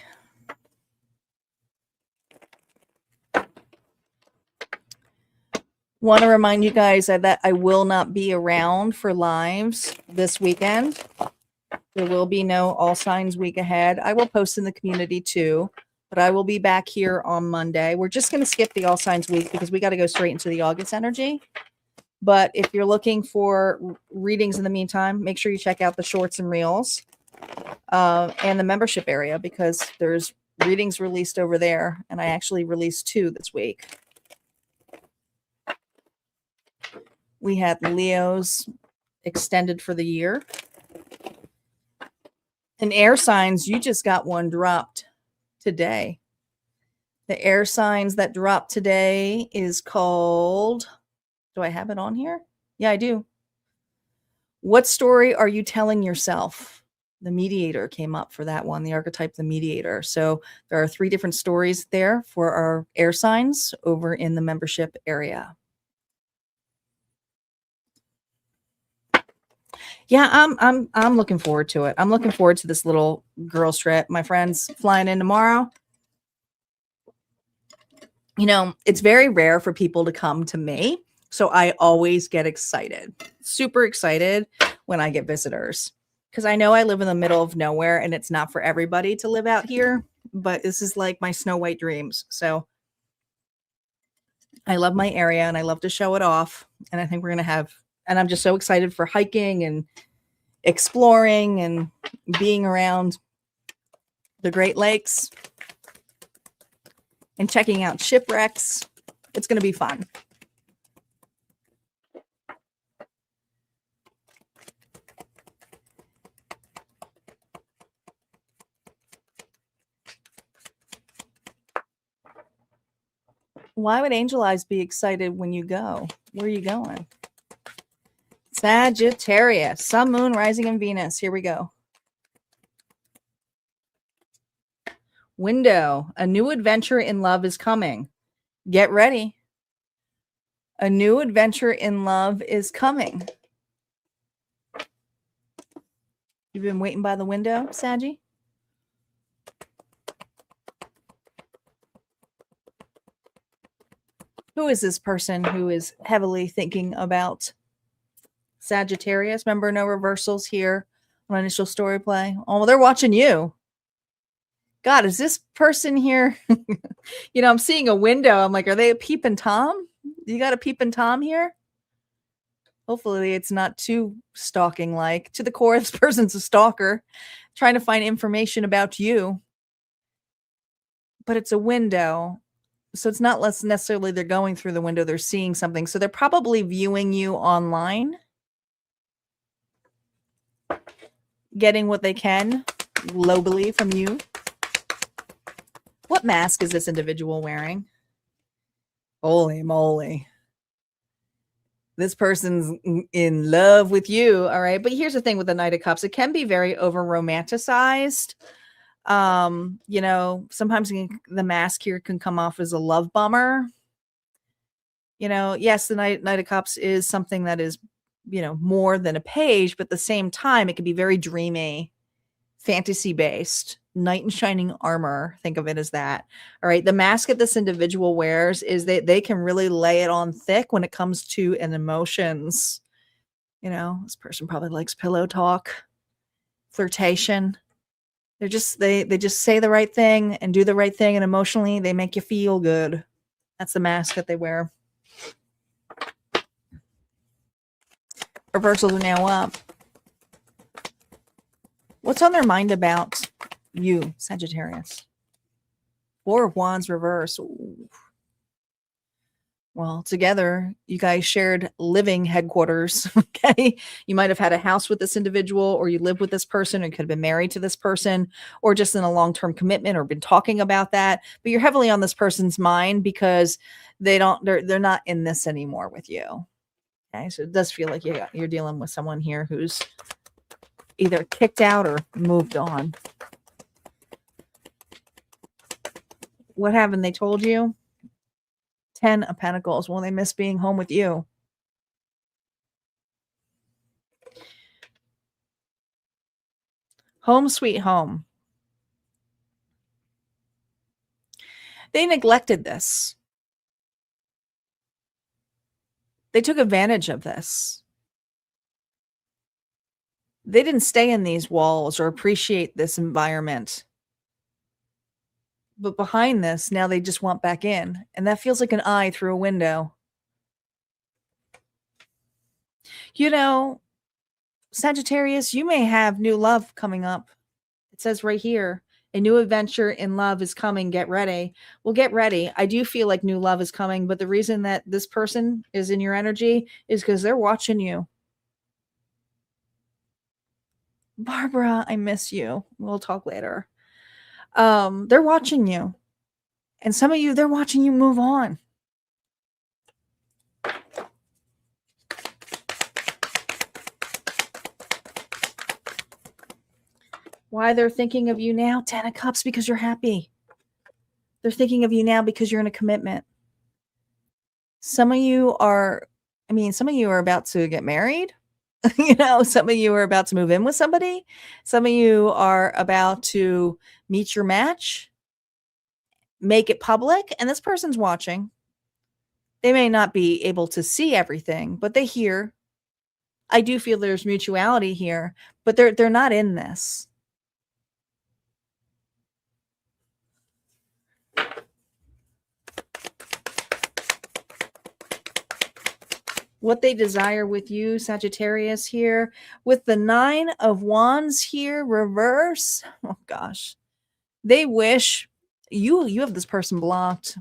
Want to remind you guys that I will not be around for lives this weekend. There will be no All Signs week ahead. I will post in the community too, but I will be back here on Monday. We're just going to skip the All Signs week because we got to go straight into the August energy. But if you're looking for readings in the meantime, make sure you check out the shorts and reels and the membership area, because there's readings released over there. And I actually released 2 this week. We had Leo's extended for the year. And air signs, you just got one dropped today. The air signs that dropped today is called, do I have it on here? Yeah, I do. What story are you telling yourself? The mediator came up for that one, the archetype, the mediator. So there are 3 different stories there for our air signs over in the membership area. Yeah, I'm looking forward to it. I'm looking forward to this little girls trip. My friend's flying in tomorrow. You know, it's very rare for people to come to me, so I always get excited. Super excited when I get visitors, because I know I live in the middle of nowhere and it's not for everybody to live out here, but this is like my Snow White dreams. So I love my area and I love to show it off, and I think we're going to have, and I'm just so excited for hiking and exploring and being around the Great Lakes and checking out shipwrecks. It's going to be fun. Why would Angel Eyes be excited when you go? Where are you going? Sagittarius, Sun, Moon, Rising, and Venus. Here we go. Window. A new adventure in love is coming. Get ready. A new adventure in love is coming. You've been waiting by the window, Saggy? Who is this person who is heavily thinking about Sagittarius? Remember, no reversals here on initial story play. Oh, well, they're watching you. God, is this person here? You know, I'm seeing a window. I'm like, are they a peeping Tom? You got a peeping Tom here? Hopefully it's not too stalking like. To the core, this person's a stalker trying to find information about you. But it's a window. So it's not less necessarily they're going through the window, they're seeing something. So they're probably viewing you online, getting what they can globally from you. What mask is this individual wearing? Holy moly. This person's in love with you, all right? But here's the thing with the Knight of Cups. It can be very over-romanticized. You know, sometimes the mask here can come off as a love bummer. You know, yes, the Knight of Cups is something that is, you know, more than a page, but at the same time, it can be very dreamy, fantasy-based. Knight in shining armor, think of it as that. All right, the mask that this individual wears is they can really lay it on thick when it comes to an emotions. You know, this person probably likes pillow talk, flirtation. They just say the right thing and do the right thing, and emotionally they make you feel good. That's the mask that they wear. Reversals are now up. What's on their mind about you, Sagittarius? 4 of Wands reverse. Ooh. Well, together, you guys shared living headquarters, okay? You might have had a house with this individual, or you live with this person, and could have been married to this person, or just in a long-term commitment, or been talking about that. But you're heavily on this person's mind because they're not in this anymore with you. Okay, so it does feel like you're dealing with someone here who's either kicked out or moved on. What haven't they told you? 10 of Pentacles. Well, they miss being home with you. Home sweet home. They neglected this. They took advantage of this. They didn't stay in these walls or appreciate this environment. But behind this, now they just want back in. And that feels like an eye through a window. You know, Sagittarius, you may have new love coming up. It says right here, a new adventure in love is coming. Get ready. Well, get ready. I do feel like new love is coming, but the reason that this person is in your energy is because they're watching you. Barbara, I miss you. We'll talk later. They're watching you. And some of you, they're watching you move on. Why they're thinking of you now? 10 of Cups, because you're happy. They're thinking of you now because you're in a commitment. Some of you are about to get married. Some of you are about to move in with somebody. Some of you are about to meet your match, make it public, and this person's watching. They may not be able to see everything, but they hear. I do feel there's mutuality here, but they're not in this. What they desire with you, Sagittarius, here with the 9 of Wands here, reverse. Oh gosh, they wish you have this person blocked.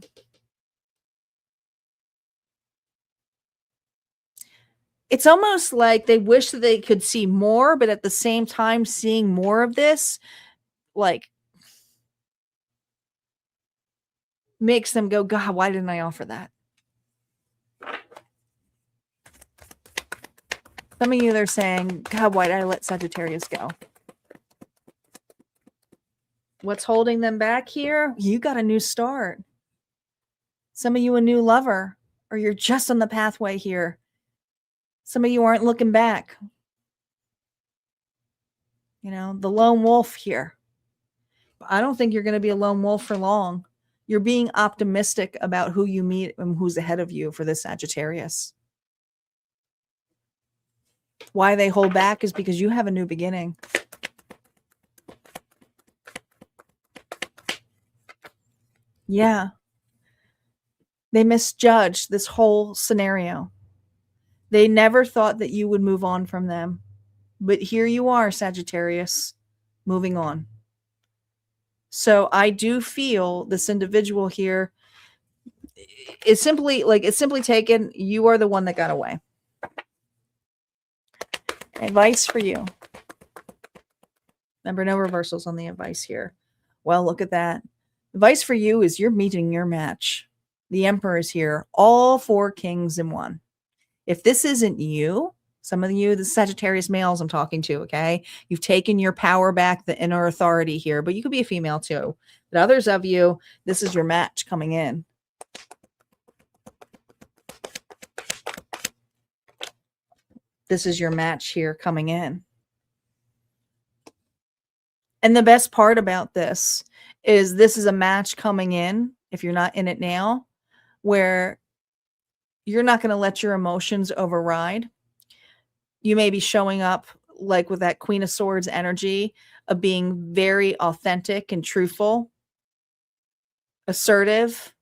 It's almost like they wish that they could see more, but at the same time, seeing more of this, like, makes them go, God, why didn't I offer that? Some of you, they're saying, God, why did I let Sagittarius go? What's holding them back here? You got a new start. Some of you, a new lover, or you're just on the pathway here. Some of you aren't looking back. The lone wolf here. I don't think you're going to be a lone wolf for long. You're being optimistic about who you meet and who's ahead of you for this Sagittarius. Why they hold back is because you have a new beginning. Yeah. They misjudged this whole scenario. They never thought that you would move on from them. But here you are, Sagittarius, moving on. So I do feel this individual here is simply taken. You are the one that got away. Advice for you. Remember, no reversals on the advice here. Well, look at that. Advice for you is you're meeting your match. The Emperor is here. All 4 kings in one. If this isn't you, some of you, the Sagittarius males I'm talking to, okay? You've taken your power back, the inner authority here, but you could be a female too. But others of you, this is your match coming in. This is your match here coming in. And the best part about this is a match coming in, if you're not in it now, where you're not going to let your emotions override. You may be showing up like with that Queen of Swords energy of being very authentic and truthful, assertive.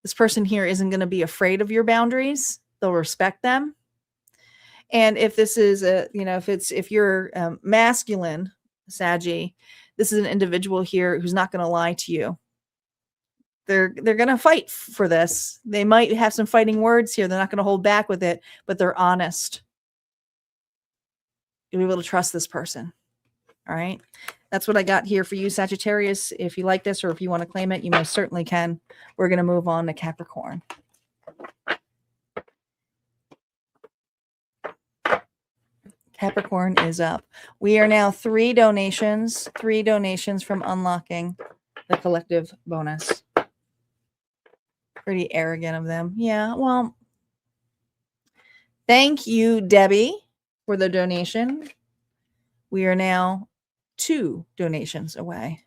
This person here isn't going to be afraid of your boundaries. They'll respect them. And if this is if you're masculine, Saggy, this is an individual here who's not going to lie to you. They're going to fight for this. They might have some fighting words here. They're not going to hold back with it, but they're honest. You'll be able to trust this person. All right. That's what I got here for you, Sagittarius. If you like this or if you want to claim it, you most certainly can. We're going to move on to Capricorn. Capricorn is up. We are now 3 donations from unlocking the collective bonus. Pretty arrogant of them. Yeah, well, thank you, Debbie, for the donation. We are now 2 donations away.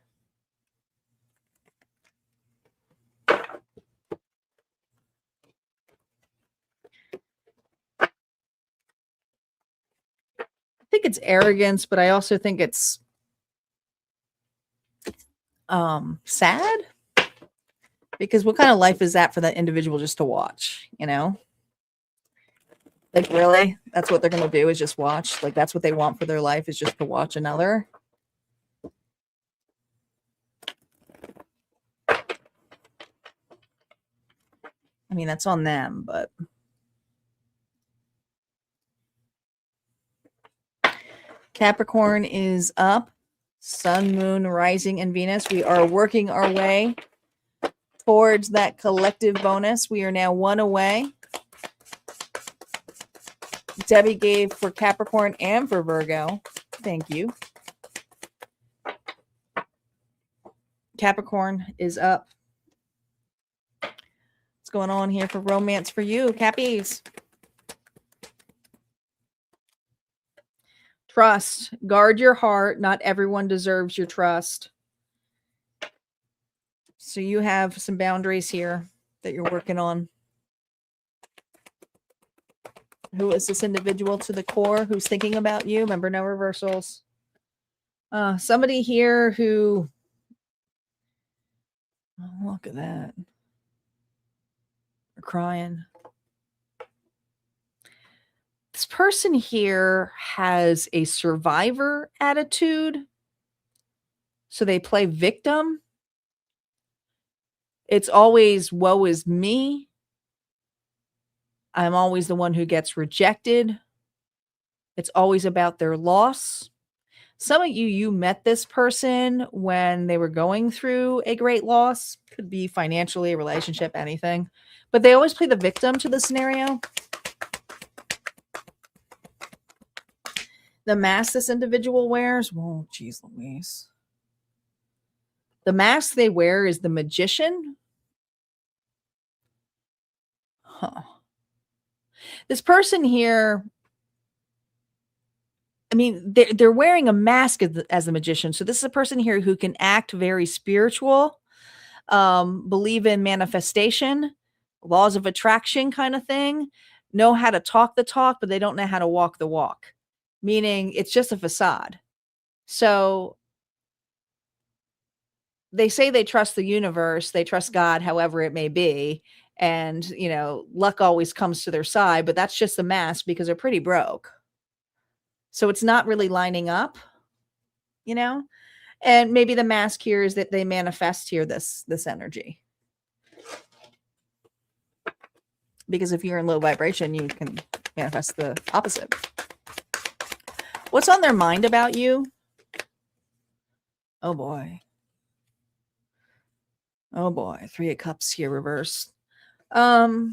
I think it's arrogance, but I also think it's sad, because what kind of life is that for that individual just to watch, Like, really? That's what they're going to do, is just watch? Like, that's what they want for their life, is just to watch another? I mean, that's on them, but... Capricorn is up. Sun, Moon, Rising, and Venus. We are working our way towards that collective bonus. We are now one away. Debbie gave for Capricorn and for Virgo. Thank you. Capricorn is up. What's going on here for romance for you, Cappies? Trust. Guard your heart. Not everyone deserves your trust. So you have some boundaries here that you're working on. Who is this individual to the core who's thinking about you? Remember, no reversals. Somebody here who... Oh, look at that. They're crying. This person here has a survivor attitude. So they play victim. It's always, woe is me. I'm always the one who gets rejected. It's always about their loss. Some of you met this person when they were going through a great loss. Could be financially, a relationship, anything. But they always play the victim to the scenario. The mask this individual wears, oh, geez Louise. The mask they wear is the magician. Huh. This person here, I mean, they're wearing a mask as a magician. So this is a person here who can act very spiritual, believe in manifestation, laws of attraction kind of thing, know how to talk the talk, but they don't know how to walk the walk. Meaning it's just a facade. So they say they trust the universe, they trust God, however it may be. And, you know, luck always comes to their side, but that's just a mask because they're pretty broke. So it's not really lining up, you know? And maybe the mask here is that they manifest here this energy. Because if you're in low vibration, you can manifest the opposite. What's on their mind about you? Oh boy. Oh boy. 3 of Cups here reversed. They're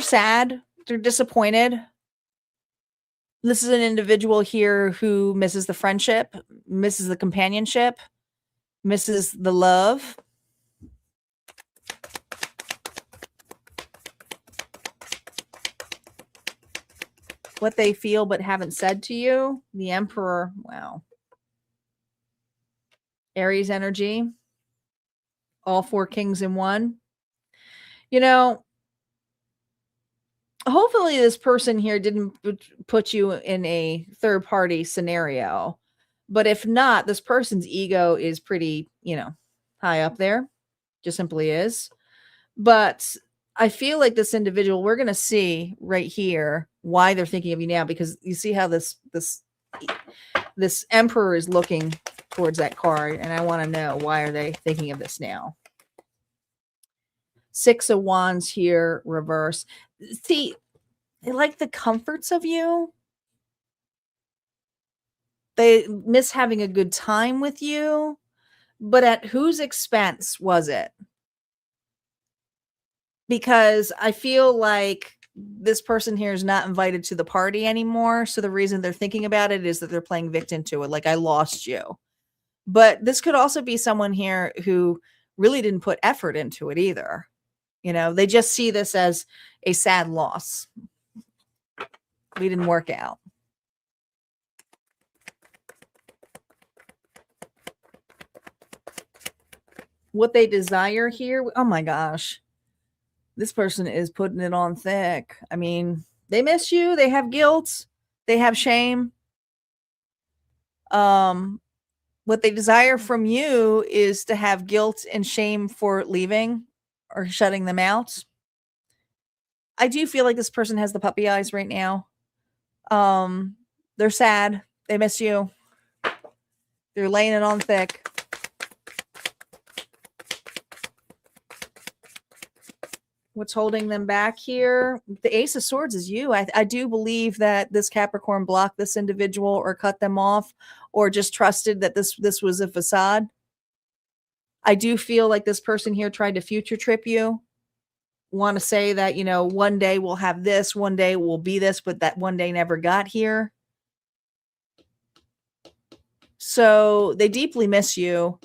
sad. They're disappointed. This is an individual here who misses the friendship, misses the companionship, misses the love. What they feel but haven't said to you. The Emperor. Wow. Aries energy. All 4 kings in one. You know, hopefully this person here didn't put you in a third party scenario. But if not, this person's ego is pretty, you know, high up there. Just simply is. But I feel like this individual, we're going to see right here why they're thinking of you now, because you see how this Emperor is looking towards that card, and I want to know, why are they thinking of this now? 6 of Wands here, reverse. See, they like the comforts of you. They miss having a good time with you, but at whose expense was it? Because I feel like this person here is not invited to the party anymore. So the reason they're thinking about it is that they're playing victim to it. Like, I lost you. But this could also be someone here who really didn't put effort into it either. You know, they just see this as a sad loss. We didn't work out. What they desire here. Oh my gosh. This person is putting it on thick. I mean, they miss you. They have guilt. They have shame. What they desire from you is to have guilt and shame for leaving or shutting them out. I do feel like this person has the puppy eyes right now. They're sad. They miss you. They're laying it on thick. What's holding them back here? The Ace of Swords is you. I do believe that this Capricorn blocked this individual or cut them off or just trusted that this was a facade. I do feel like this person here tried to future trip you. Want to say that, you know, one day we'll have this, one day we'll be this, but that one day never got here. So they deeply miss you,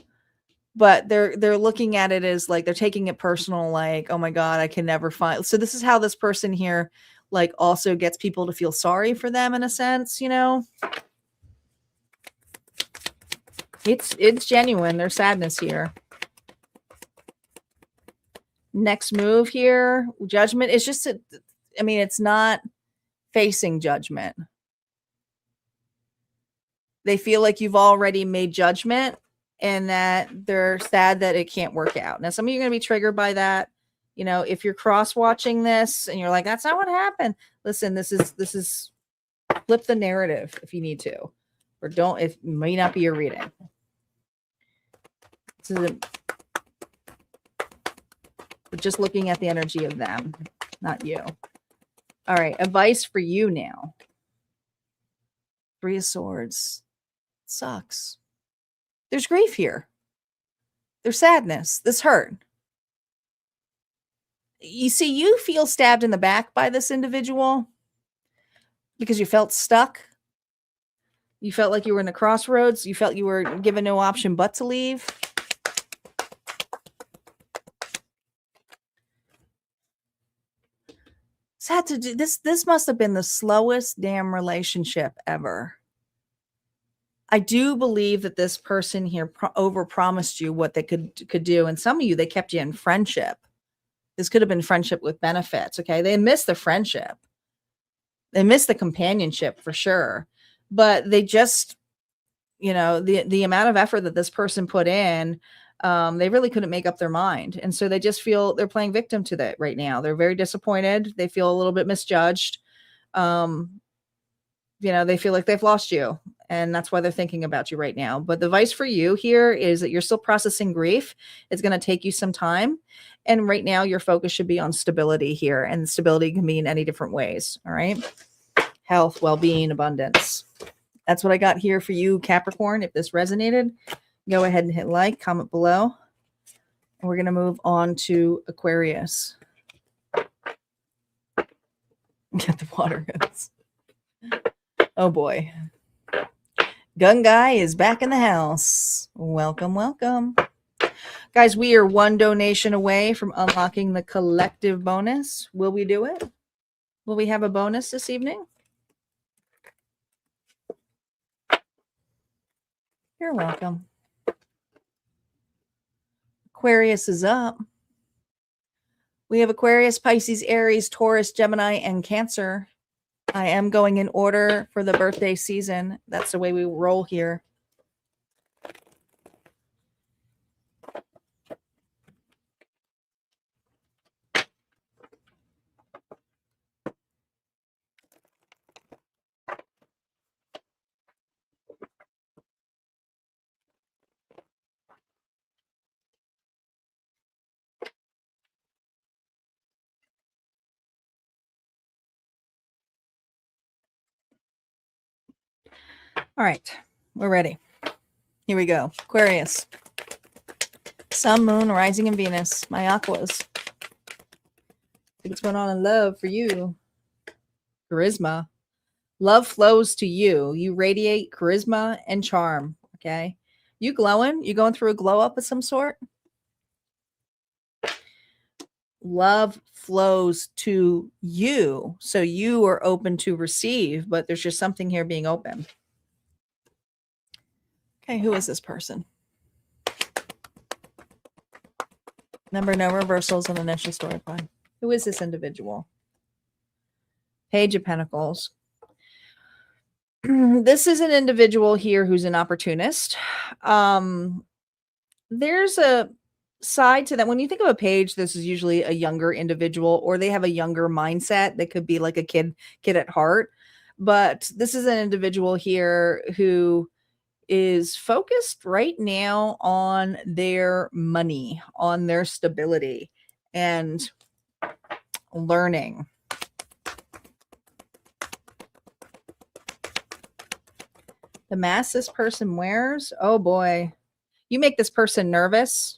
but they're looking at it as like they're taking it personal, like, oh my God, I can never find. So this is how this person here like also gets people to feel sorry for them in a sense, you know. It's genuine, their sadness here. Next move here, judgment. It's just I mean, it's not facing judgment. They feel like you've already made judgment and that they're sad that it can't work out. Now, some of you are going to be triggered by that. You know, if you're cross watching this and you're like, that's not what happened. Listen, this is flip the narrative if you need to, or don't, it may not be your reading. This is we're just looking at the energy of them, not you. All right. Advice for you now. 3 of Swords. Sucks. There's grief here. There's sadness. This hurt. You see, you feel stabbed in the back by this individual because you felt stuck. You felt like you were in a crossroads. You felt you were given no option but to leave. Had to do this. This must have been the slowest damn relationship ever. I do believe that this person here overpromised you what they could do, and some of you, they kept you in friendship. This could have been friendship with benefits. Okay, they missed the friendship, they missed the companionship for sure, but they just, you know, the amount of effort that this person put in. They really couldn't make up their mind. And so they just feel they're playing victim to that right now. They're very disappointed. They feel a little bit misjudged. You know, they feel like they've lost you, and that's why they're thinking about you right now. But the advice for you here is that you're still processing grief. It's going to take you some time. And right now your focus should be on stability here, and stability can be in any different ways. All right. Health, well-being, abundance. That's what I got here for you, Capricorn. If this resonated, go ahead and hit like, comment below. And we're going to move on to Aquarius. Get the water guns. Oh boy. Gun Guy is back in the house. Welcome, welcome. Guys, we are one donation away from unlocking the collective bonus. Will we do it? Will we have a bonus this evening? You're welcome. Aquarius is up. We have Aquarius, Pisces, Aries, Taurus, Gemini, and Cancer. I am going in order for the birthday season. That's the way we roll here. All right, we're ready. Here we go. Aquarius. Sun, Moon, Rising, and Venus. My Aquas. What's going on in love for you? Charisma. Love flows to you. You radiate charisma and charm. Okay. You glowing? You going through a glow up of some sort? Love flows to you. So you are open to receive, but there's just something here being open. Okay, who is this person? Number, no reversals, and initial storyline. Who is this individual? Page of Pentacles. This is an individual here who's an opportunist. There's a side to that. When you think of a page, this is usually a younger individual, or they have a younger mindset. They could be like a kid at heart. But this is an individual here who is focused right now on their money, on their stability, and learning. The mask this person wears, oh boy, you make this person nervous.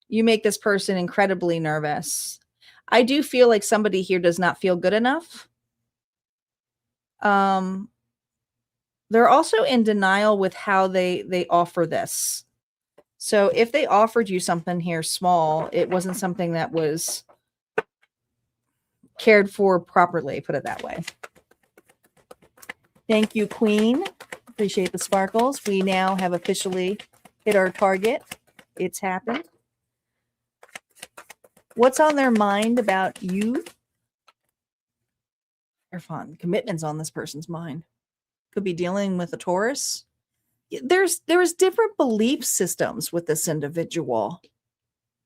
You make this person incredibly nervous. I do feel like somebody here does not feel good enough. They're also in denial with how they offer this. So if they offered you something here small, it wasn't something that was cared for properly, put it that way. Thank you, Queen. Appreciate the sparkles. We now have officially hit our target. It's happened. What's on their mind about you? They're fun. Commitments on this person's mind. Could be dealing with a Taurus. There's different belief systems with this individual.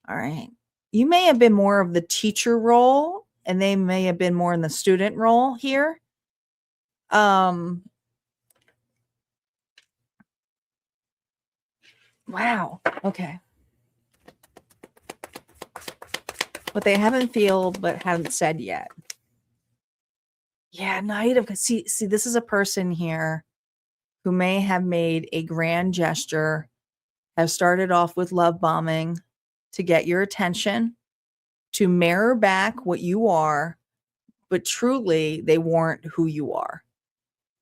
All right. You may have been more of the teacher role, and they may have been more in the student role here. Wow. Okay. What they haven't feel but haven't said yet. Yeah, Knight of see, this is a person here who may have made a grand gesture, have started off with love bombing to get your attention, to mirror back what you are, but truly they weren't who you are.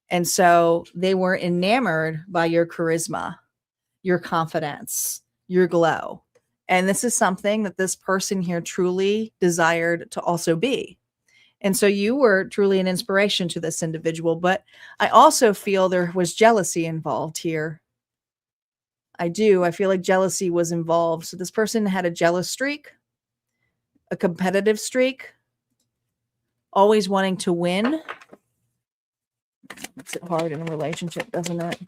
And so they were enamored by your charisma, your confidence, your glow. And this is something that this person here truly desired to also be. And so you were truly an inspiration to this individual. But I also feel there was jealousy involved here. I do. I feel like jealousy was involved. So this person had a jealous streak, a competitive streak, always wanting to win. Makes it hard in a relationship, doesn't it?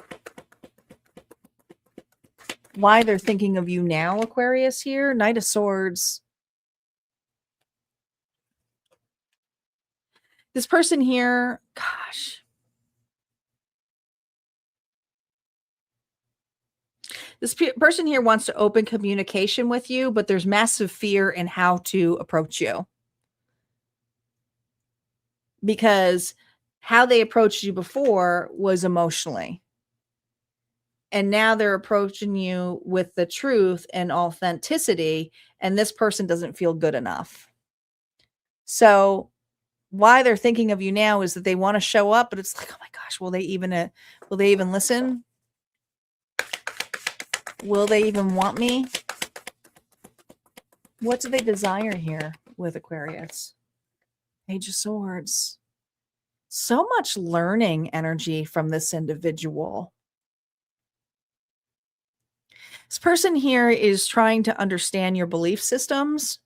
Why they're thinking of you now, Aquarius here. Knight of Swords. This person here, gosh. This person here wants to open communication with you, but there's massive fear in how to approach you. Because how they approached you before was emotionally. And now they're approaching you with the truth and authenticity, and this person doesn't feel good enough. So why they're thinking of you now is that they want to show up, but it's like, oh my gosh, will they even listen? Will they even want me? What do they desire here with Aquarius? Page of Swords. So much learning energy from this individual. This person here is trying to understand your belief systems.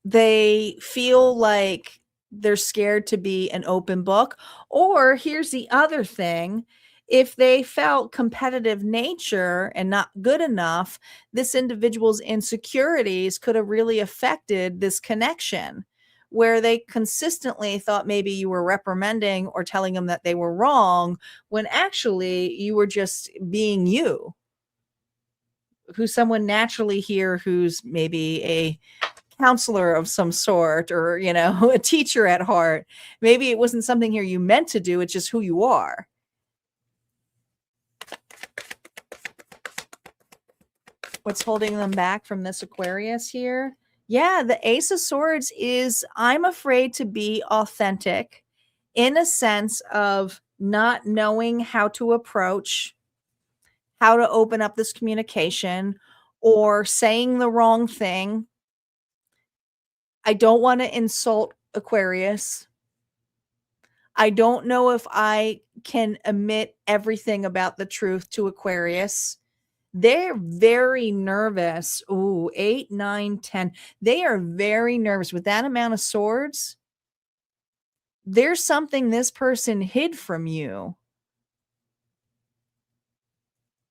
They feel like they're scared to be an open book. Or here's the other thing. If they felt competitive nature and not good enough, this individual's insecurities could have really affected this connection, where they consistently thought maybe you were reprimanding or telling them that they were wrong, when actually you were just being you. Who's someone naturally here who's maybe a counselor of some sort, or, you know, a teacher at heart. Maybe it wasn't something here you meant to do. It's just who you are. What's holding them back from this Aquarius here? Yeah, the Ace of Swords is, I'm afraid to be authentic, in a sense of not knowing how to approach, how to open up this communication, or saying the wrong thing. I don't want to insult Aquarius. I don't know if I can admit everything about the truth to Aquarius. They're very nervous. Ooh, 8, 9, 10. They are very nervous with that amount of swords. There's something this person hid from you.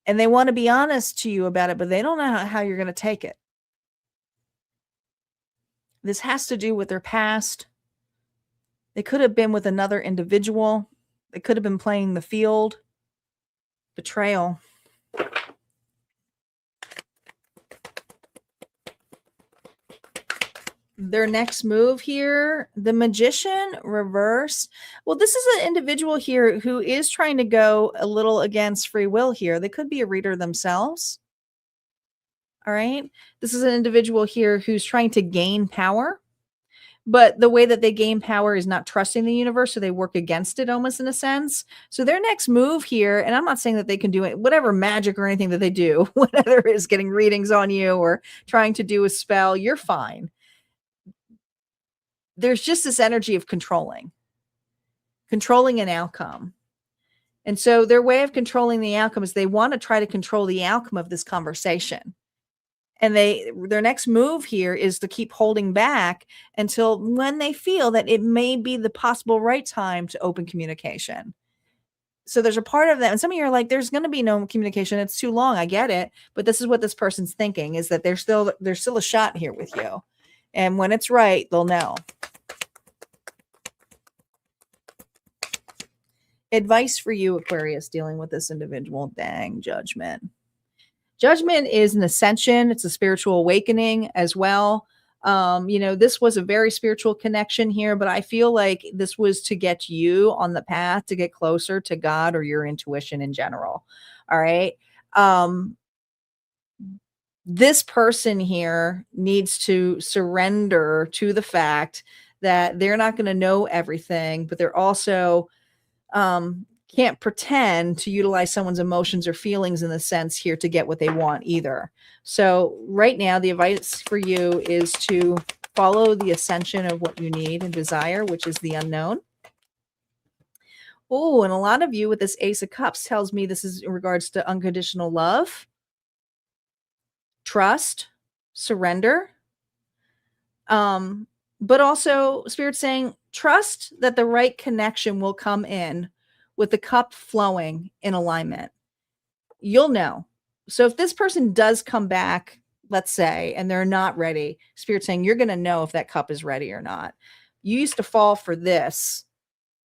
And they want to be honest to you about it, but they don't know how you're going to take it. This has to do with their past. They could have been with another individual. They could have been playing the field. Betrayal. Their next move here, the Magician reverse. Well, this is an individual here who is trying to go a little against free will here. They could be a reader themselves. All right. This is an individual here who's trying to gain power, but the way that they gain power is not trusting the universe. So they work against it almost in a sense. So their next move here, and I'm not saying that they can do it, whatever magic or anything that they do, whatever it is getting readings on you or trying to do a spell, you're fine. There's just this energy of controlling an outcome. And so their way of controlling the outcome is they want to try to control the outcome of this conversation. And their next move here is to keep holding back until when they feel that it may be the possible right time to open communication. So there's a part of that. And some of you are like, there's going to be no communication. It's too long. I get it. But this is what this person's thinking, is that there's still a shot here with you. And when it's right, they'll know. Advice for you, Aquarius, dealing with this individual. Dang, Judgment. Judgment is an ascension. It's a spiritual awakening as well. This was a very spiritual connection here, but I feel like this was to get you on the path to get closer to God or your intuition in general. All right. This person here needs to surrender to the fact that they're not going to know everything, but they're also can't pretend to utilize someone's emotions or feelings in the sense here to get what they want either. So right now, the advice for you is to follow the ascension of what you need and desire, which is the unknown. Oh, and a lot of you with this Ace of Cups tells me this is in regards to unconditional love, trust, surrender. But also Spirit saying, trust that the right connection will come in with the cup flowing in alignment. You'll know. So if this person does come back, let's say, and they're not ready, Spirit saying you're going to know if that cup is ready or not. You used to fall for this,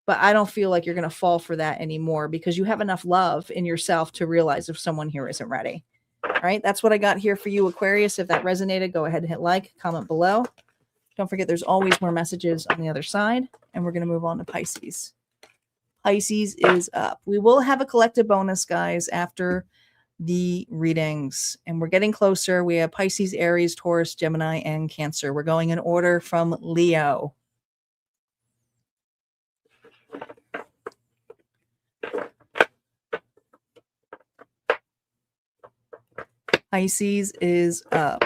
but I don't feel like you're going to fall for that anymore because you have enough love in yourself to realize if someone here isn't ready. All right. That's what I got here for you, Aquarius. If that resonated, go ahead and hit like, comment below. Don't forget, there's always more messages on the other side, and we're going to move on to Pisces. Pisces is up. We will have a collective bonus, guys, after the readings, and we're getting closer. We have Pisces, Aries, Taurus, Gemini, and Cancer. We're going in order from Leo. Pisces is up.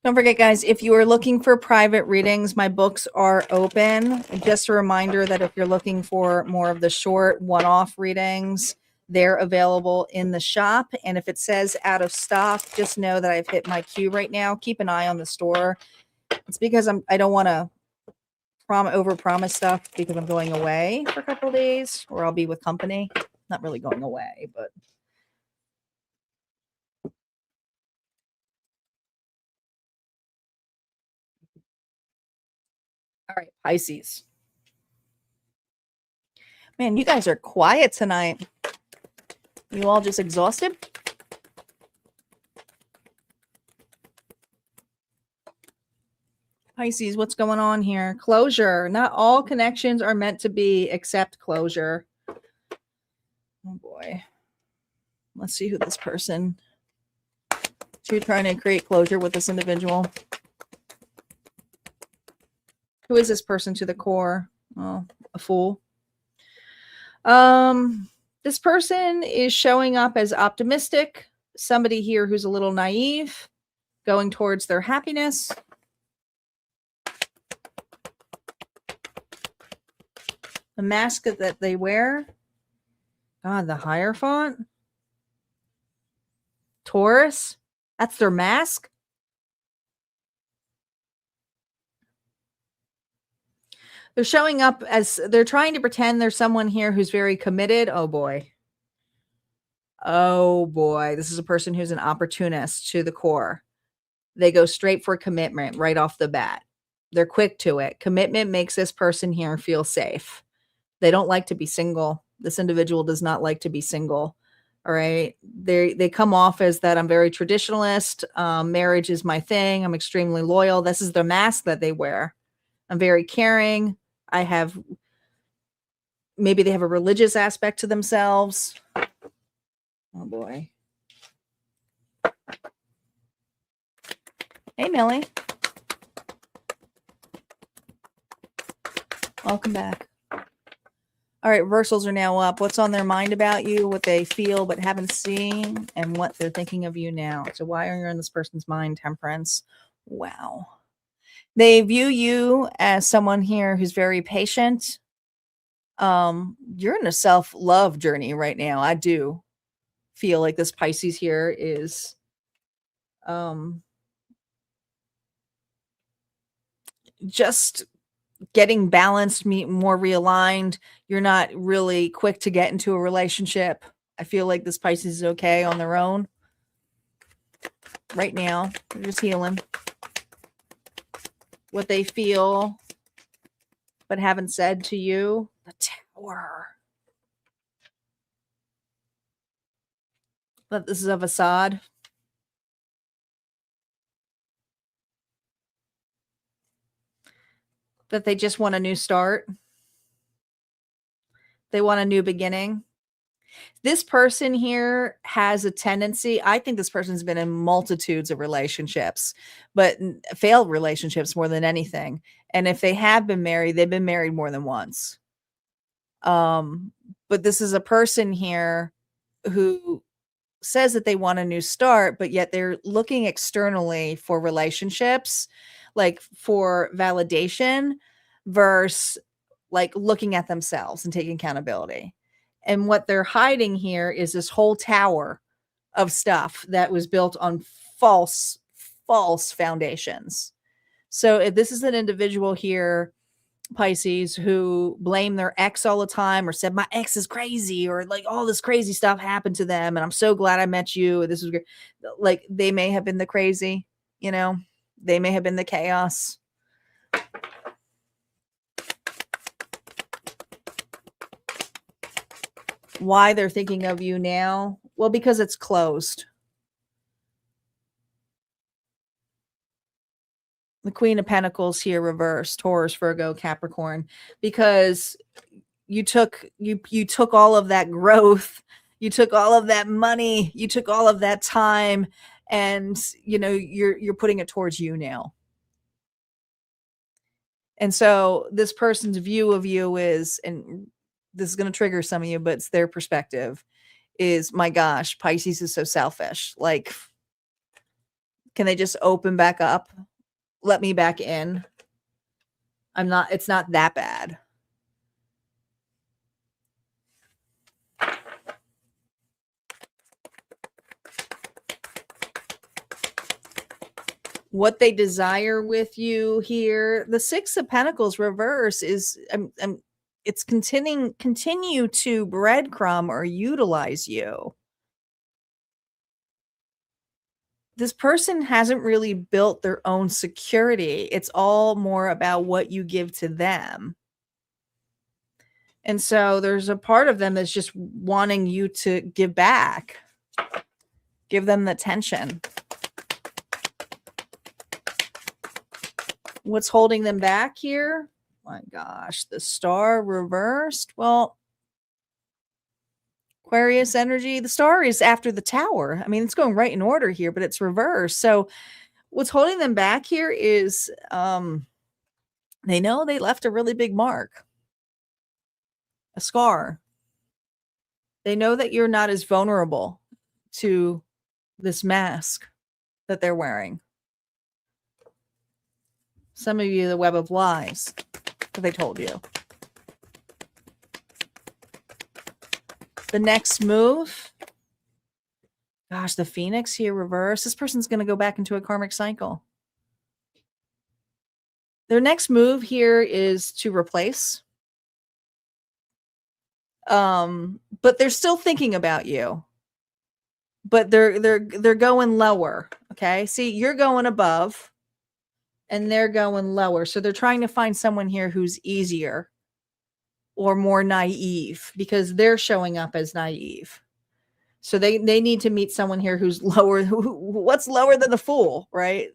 Don't forget, guys, if you are looking for private readings, my books are open. Just a reminder that if you're looking for more of the short one-off readings, they're available in the shop. And if it says out of stock, just know that I've hit my queue right now. Keep an eye on the store. It's because I don't want to overpromise stuff because I'm going away for a couple of days, or I'll be with company. Not really going away, but all right, Pisces. Man, you guys are quiet tonight. You all just exhausted? Pisces, what's going on here? Closure. Not all connections are meant to be except closure. Oh boy. Let's see who this person. So you're trying to create closure with this individual. Who is this person to the core? Oh, a fool. This person is showing up as optimistic. Somebody here who's a little naive, going towards their happiness. The mask that they wear. God, the Hierophant. Taurus. That's their mask. They're showing up as they're trying to pretend there's someone here who's very committed. Oh boy. Oh boy. This is a person who's an opportunist to the core. They go straight for commitment right off the bat. They're quick to it. Commitment makes this person here feel safe. They don't like to be single. This individual does not like to be single. All right. They come off as that I'm very traditionalist. Marriage is my thing. I'm extremely loyal. This is the mask that they wear. I'm very caring. I have, maybe they have a religious aspect to themselves. Oh boy. Hey, Millie. Welcome back. All right, reversals are now up. What's on their mind about you, what they feel but haven't seen, and what they're thinking of you now. So why are you in this person's mind, Temperance? Wow. They view you as someone here who's very patient. You're in a self-love journey right now. I do feel like this Pisces here is just getting balanced, more realigned. You're not really quick to get into a relationship. I feel like this Pisces is okay on their own right now. They're just healing what they feel but haven't said to you. The Tower. But this is a facade. That they just want a new start. They want a new beginning. This person here has a tendency, I think this person's been in multitudes of relationships, but failed relationships more than anything. And if they have been married, they've been married more than once. But this is a person here who says that they want a new start, but yet they're looking externally for relationships, like for validation versus like looking at themselves and taking accountability. And what they're hiding here is this whole tower of stuff that was built on false foundations. So if this is an individual here, Pisces, who blame their ex all the time or said my ex is crazy or like all this crazy stuff happened to them and I'm so glad I met you, this was great. Like they may have been the crazy, you know, they may have been the chaos. Why they're thinking of you now? Well, because it's closed. The Queen of Pentacles here reversed, Taurus, Virgo, Capricorn, because you took all of that growth, you took all of that money, you took all of that time, and you know you're putting it towards you now. And so this person's view of you is, and this is going to trigger some of you, but it's their perspective, is my gosh, Pisces is so selfish. Like, can they just open back up? Let me back in. It's not that bad. What they desire with you here, the Six of Pentacles reverse is, it's continue to breadcrumb or utilize you. This person hasn't really built their own security. It's all more about what you give to them. And so there's a part of them that's just wanting you to give back. Give them the attention. What's holding them back here? My gosh, the Star reversed. Well, Aquarius energy, the Star is after the Tower. I mean, it's going right in order here, but it's reversed. So what's holding them back here is they know they left a really big mark, a scar. They know that you're not as vulnerable to this mask that they're wearing. Some of you, the web of lies that they told you. The next move, gosh, the Phoenix here reverse. This person's going to go back into a karmic cycle. Their next move here is to replace. But they're still thinking about you. But they're going lower. Okay. See, you're going above and they're going lower. So they're trying to find someone here who's easier or more naive because they're showing up as naive. So they need to meet someone here who's lower. What's lower than the fool, right?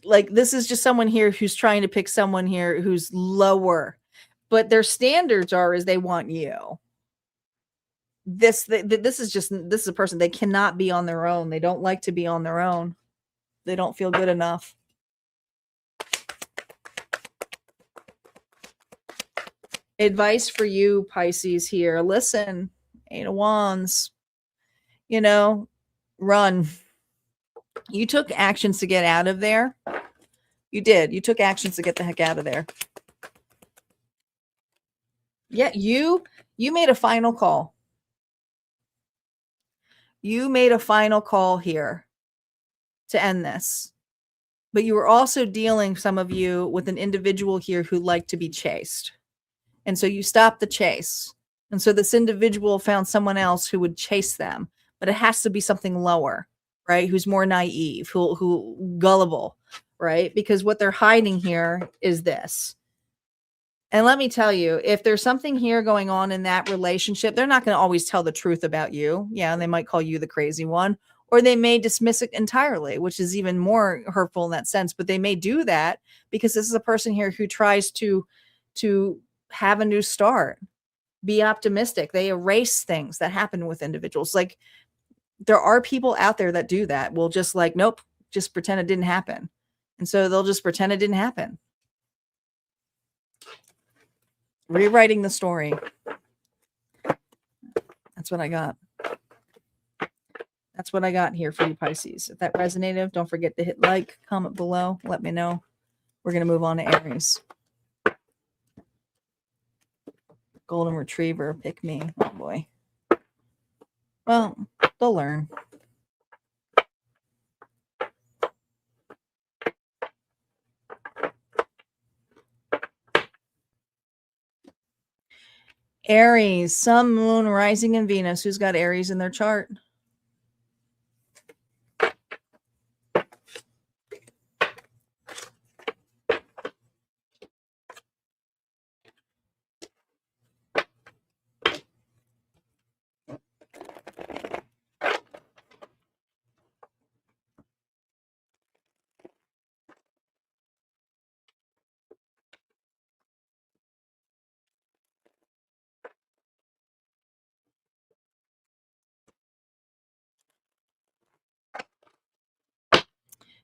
Like this is just someone here who's trying to pick someone here who's lower, but their standards are is they want you. This is a person, they cannot be on their own. They don't like to be on their own. They don't feel good enough. Advice for you, Pisces, here. Listen, 8 of Wands, run. You took actions to get out of there. You did. You took actions to get the heck out of there. Yeah, you made a final call. You made a final call here to end this. But you were also dealing, some of you, with an individual here who liked to be chased. And so you stopped the chase. And so this individual found someone else who would chase them. But it has to be something lower, right? Who's more naive, who gullible, right? Because what they're hiding here is this. And let me tell you, if there's something here going on in that relationship, they're not going to always tell the truth about you. Yeah, they might call you the crazy one, or they may dismiss it entirely, which is even more hurtful in that sense. But they may do that because this is a person here who tries to have a new start, be optimistic. They erase things that happen with individuals. Like there are people out there that do that. Will just like, nope, just pretend it didn't happen. And so they'll just pretend it didn't happen. Rewriting the story. That's what I got. That's what I got here for you, Pisces. If that resonated, don't forget to hit like, comment below, let me know. We're going to move on to Aries. Golden Retriever, pick me. Oh boy. Well, they'll learn. Aries, Sun, Moon, Rising, and Venus. Who's got Aries in their chart?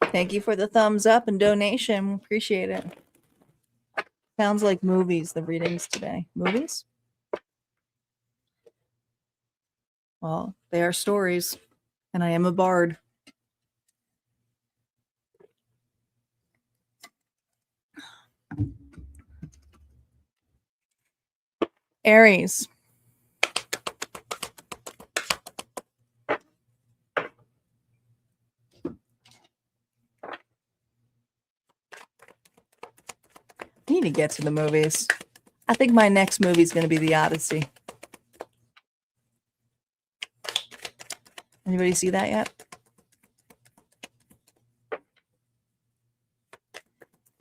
Thank you for the thumbs up and donation. Appreciate it. Sounds like movies, the readings today. Movies? Well, they are stories, and I am a bard. Aries. I need to get to the movies. I think my next movie is going to be The Odyssey. Anybody see that yet?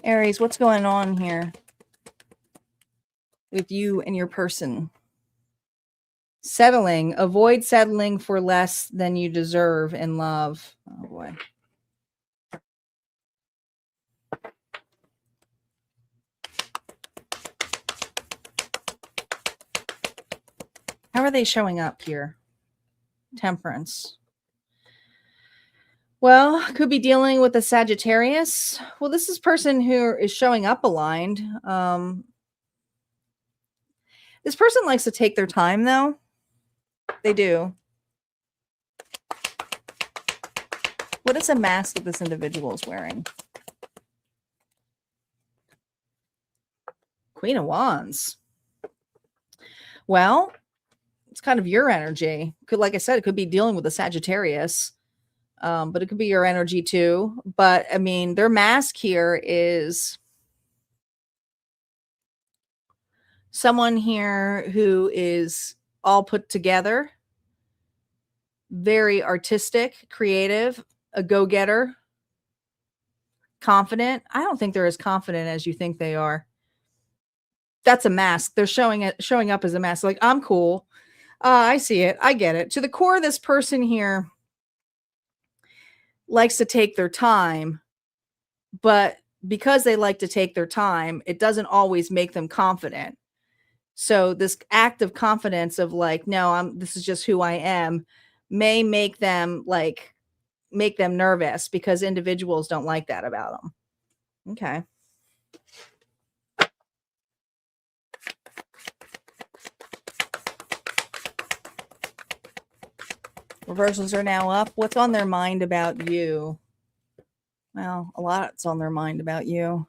Aries, what's going on here with you and your person? Settling. Avoid settling for less than you deserve in love. Oh boy. How are they showing up here? Temperance. Well, could be dealing with a Sagittarius. Well, this is person who is showing up aligned. This person likes to take their time, though. They do. What is a mask that this individual is wearing? Queen of Wands. Well, it's kind of your energy. Could, like I said, it could be dealing with a Sagittarius. But it could be your energy too. But I mean, their mask here is someone here who is all put together, very artistic, creative, a go-getter, confident. I don't think they're as confident as you think they are. That's a mask. They're showing up as a mask. Like, I'm cool. I see it. I get it. To the core, this person here likes to take their time, but because they like to take their time, it doesn't always make them confident. So this act of confidence of like, no, this is just who I am, may make them nervous because individuals don't like that about them. Okay. Reversals are now up. What's on their mind about you? Well, a lot's on their mind about you.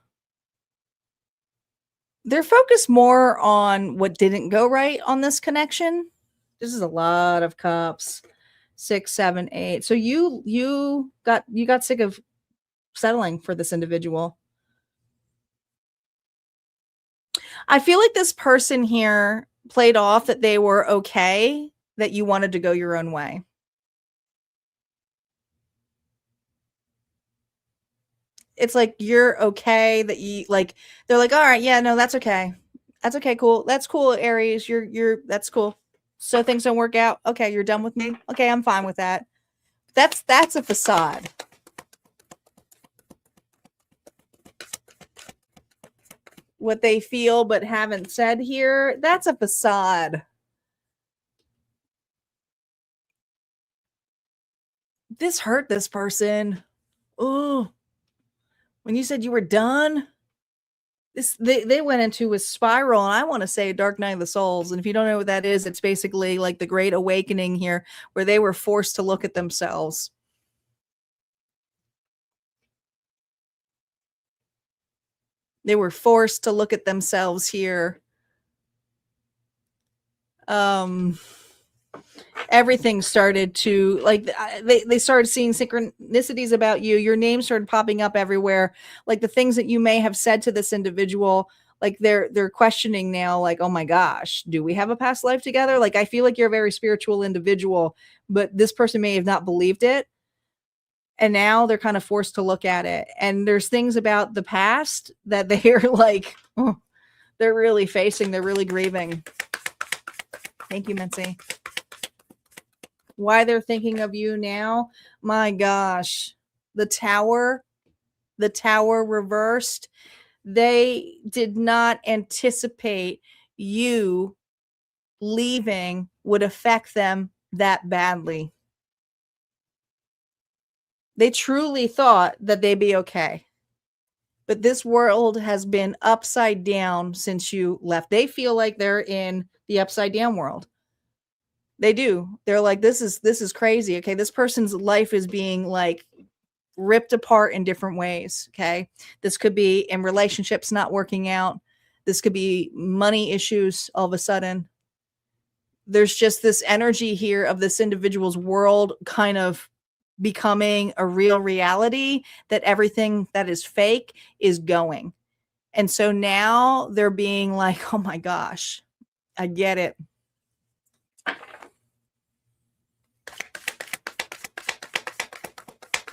They're focused more on what didn't go right on this connection. This is a lot of cups. 6, 7, 8. So you got sick of settling for this individual. I feel like this person here played off that they were okay, that you wanted to go your own way. It's like you're okay, that you like, they're like, all right, yeah, no, that's okay. That's okay, cool. That's cool, Aries. That's cool. So things don't work out. Okay, you're done with me. Okay, I'm fine with that. That's a facade. What they feel but haven't said here, that's a facade. This hurt this person. Oh, when you said you were done, they went into a spiral, and I want to say Dark Night of the Souls. And if you don't know what that is, it's basically like the Great Awakening here, where they were forced to look at themselves. They were forced to look at themselves here. Everything started to, like, they started seeing synchronicities about you. Your name started popping up everywhere. Like the things that you may have said to this individual, like they're questioning now, like, oh my gosh, do we have a past life together? Like, I feel like you're a very spiritual individual, but this person may have not believed it. And now they're kind of forced to look at it. And there's things about the past that they're like, oh, they're really facing, they're really grieving. Thank you, Mincy. Why they're thinking of you now? My gosh. The tower reversed. They did not anticipate you leaving would affect them that badly. They truly thought that they'd be okay. But this world has been upside down since you left. They feel like they're in the upside down world. They do. They're like, this is crazy. Okay. This person's life is being like ripped apart in different ways. Okay. This could be in relationships not working out. This could be money issues all of a sudden. There's just this energy here of this individual's world kind of becoming a real reality, that everything that is fake is going. And so now they're being like, oh my gosh, I get it.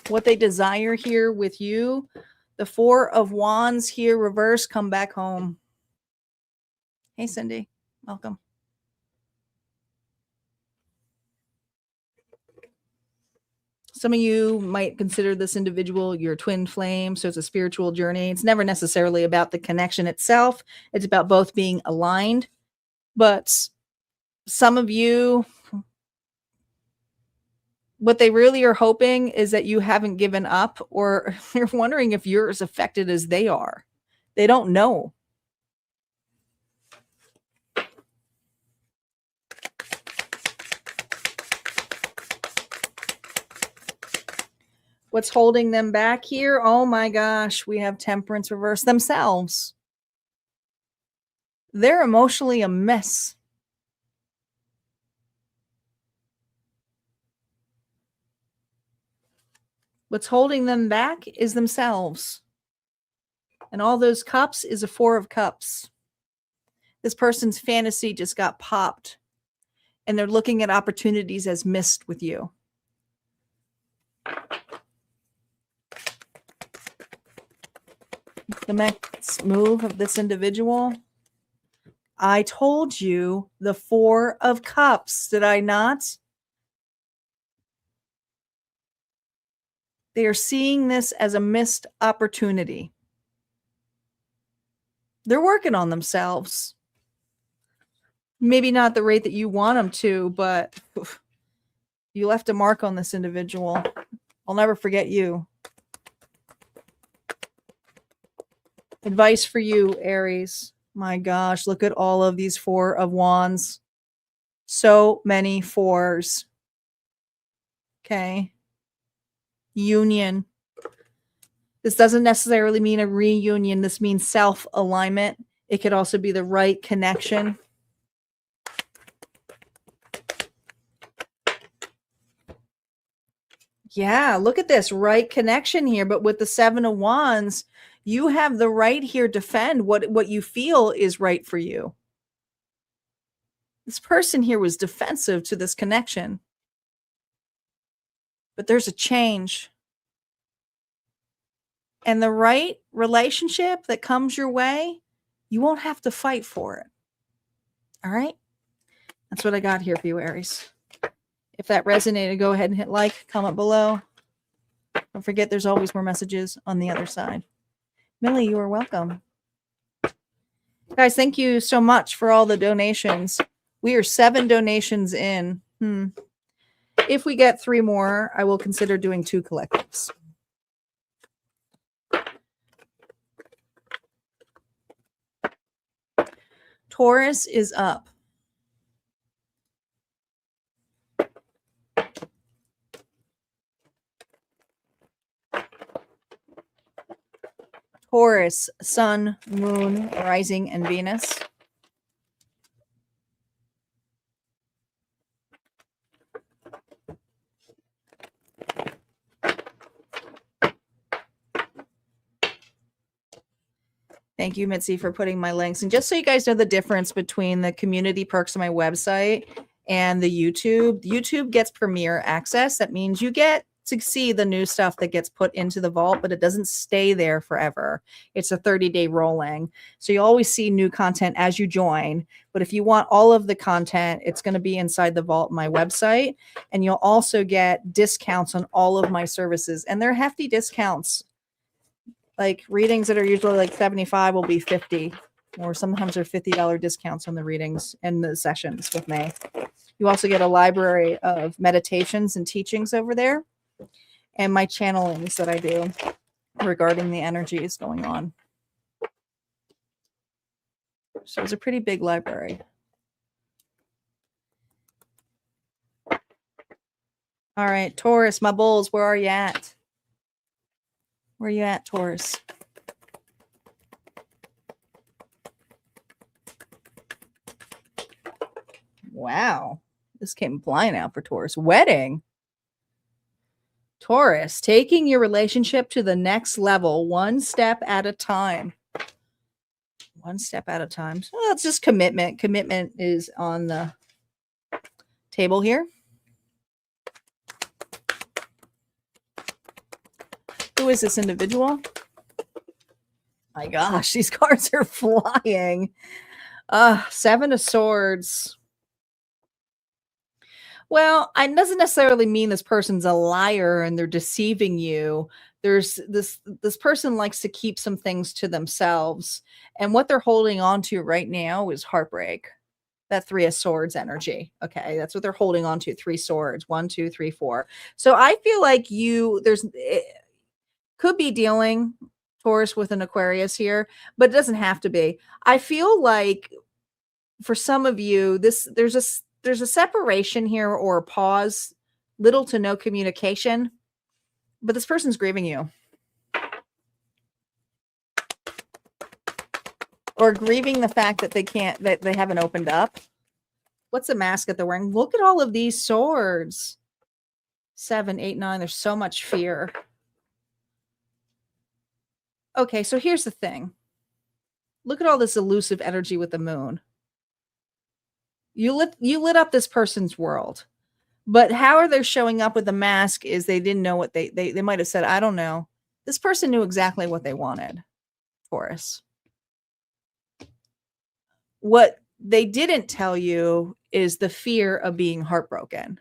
What they desire here with you, the 4 of Wands here, reverse, come back home. Hey, Cindy, welcome. Some of you might consider this individual your twin flame, so it's a spiritual journey. It's never necessarily about the connection itself. It's about both being aligned. But some of you, what they really are hoping is that you haven't given up, or they're wondering if you're as affected as they are. They don't know. What's holding them back here? Oh my gosh, we have Temperance reverse themselves. They're emotionally a mess. What's holding them back is themselves. And all those cups is a 4 of cups. This person's fantasy just got popped. And they're looking at opportunities as missed with you. The next move of this individual. I told you the 4 of cups, did I not? They are seeing this as a missed opportunity. They're working on themselves. Maybe not the rate that you want them to, but you left a mark on this individual. I'll never forget you. Advice for you, Aries. My gosh, look at all of these 4 of wands. So many 4s. Okay. Union. This doesn't necessarily mean a reunion. This means self-alignment. It could also be the right connection. Yeah, look at this right connection here. But with the 7 of wands, you have the right here to defend what you feel is right for you. This person here was defensive to this connection. But there's a change. And the right relationship that comes your way, you won't have to fight for it. All right? That's what I got here for you, Aries. If that resonated, go ahead and hit like, comment below. Don't forget there's always more messages on the other side. Millie, you are welcome. Guys, thank you so much for all the donations. We are 7 donations in. If we get 3 more, I will consider doing 2 collectives. Taurus is up. Taurus, Sun, Moon, Rising, and Venus. Thank you, Mitzi, for putting my links. And just so you guys know the difference between the community perks on my website and the YouTube gets premier access. That means you get to see the new stuff that gets put into the vault, but it doesn't stay there forever. It's a 30-day rolling. So you always see new content as you join. But if you want all of the content, it's going to be inside the vault, my website. And you'll also get discounts on all of my services. And they're hefty discounts. Like readings that are usually like 75 will be 50, or sometimes they're $50 discounts on the readings and the sessions with me. You also get a library of meditations and teachings over there, and my channelings that I do regarding the energies going on. So it's a pretty big library. All right, Taurus, my bulls, where are you at? Where are you at, Taurus? Wow. This came flying out for Taurus. Wedding. Taurus, taking your relationship to the next level, one step at a time. One step at a time. So it's just commitment. Commitment is on the table here. Who is this individual? My gosh, these cards are flying. 7 of Swords. Well, it doesn't necessarily mean this person's a liar and they're deceiving you. There's this person likes to keep some things to themselves. And what they're holding on to right now is heartbreak. That 3 of Swords energy. Okay, that's what they're holding on to. 3 swords. 1, 2, 3, 4. So I feel like could be dealing, Taurus, with an Aquarius here, but it doesn't have to be. I feel like for some of you, there's a separation here or a pause, little to no communication, but this person's grieving you. Or grieving the fact that they haven't opened up. What's the mask that they're wearing? Look at all of these swords. 7, 8, 9. There's so much fear. Okay, so here's the thing. Look at all this elusive energy with the moon. You lit up this person's world. But how are they showing up with the mask is they didn't know what they might have said, I don't know. This person knew exactly what they wanted, Taurus. What they didn't tell you is the fear of being heartbroken.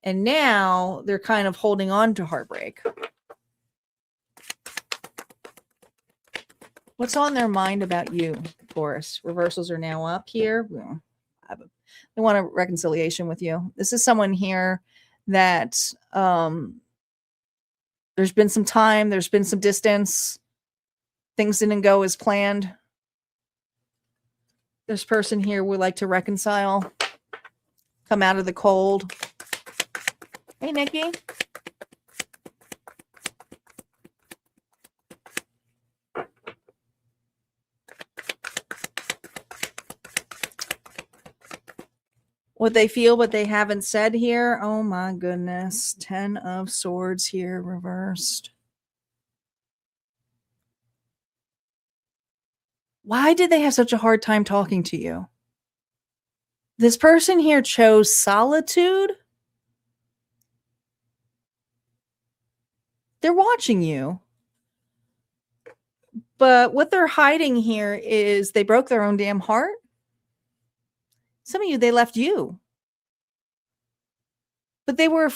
And now they're kind of holding on to heartbreak. What's on their mind about you, Taurus? Reversals are now up here. They want a reconciliation with you. This is someone here that there's been some time, there's been some distance. Things didn't go as planned. This person here would like to reconcile, come out of the cold. Hey, Nikki. What they feel, but they haven't said here. Oh my goodness. 10 of Swords here reversed. Why did they have such a hard time talking to you? This person here chose solitude. They're watching you. But what they're hiding here is they broke their own damn heart. Some of you, they left you. But they were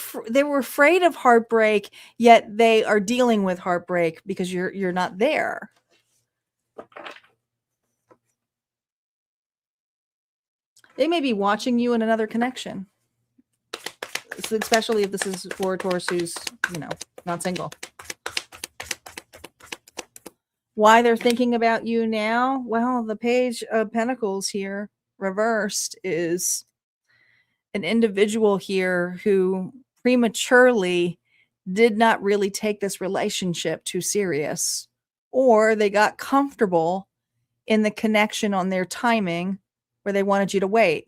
afraid of heartbreak, yet they are dealing with heartbreak because you're not there. They may be watching you in another connection, especially if this is for a Taurus who's, not single. Why they're thinking about you now? Well, the Page of Pentacles here reversed is an individual here who prematurely did not really take this relationship too serious, or they got comfortable in the connection on their timing where they wanted you to wait.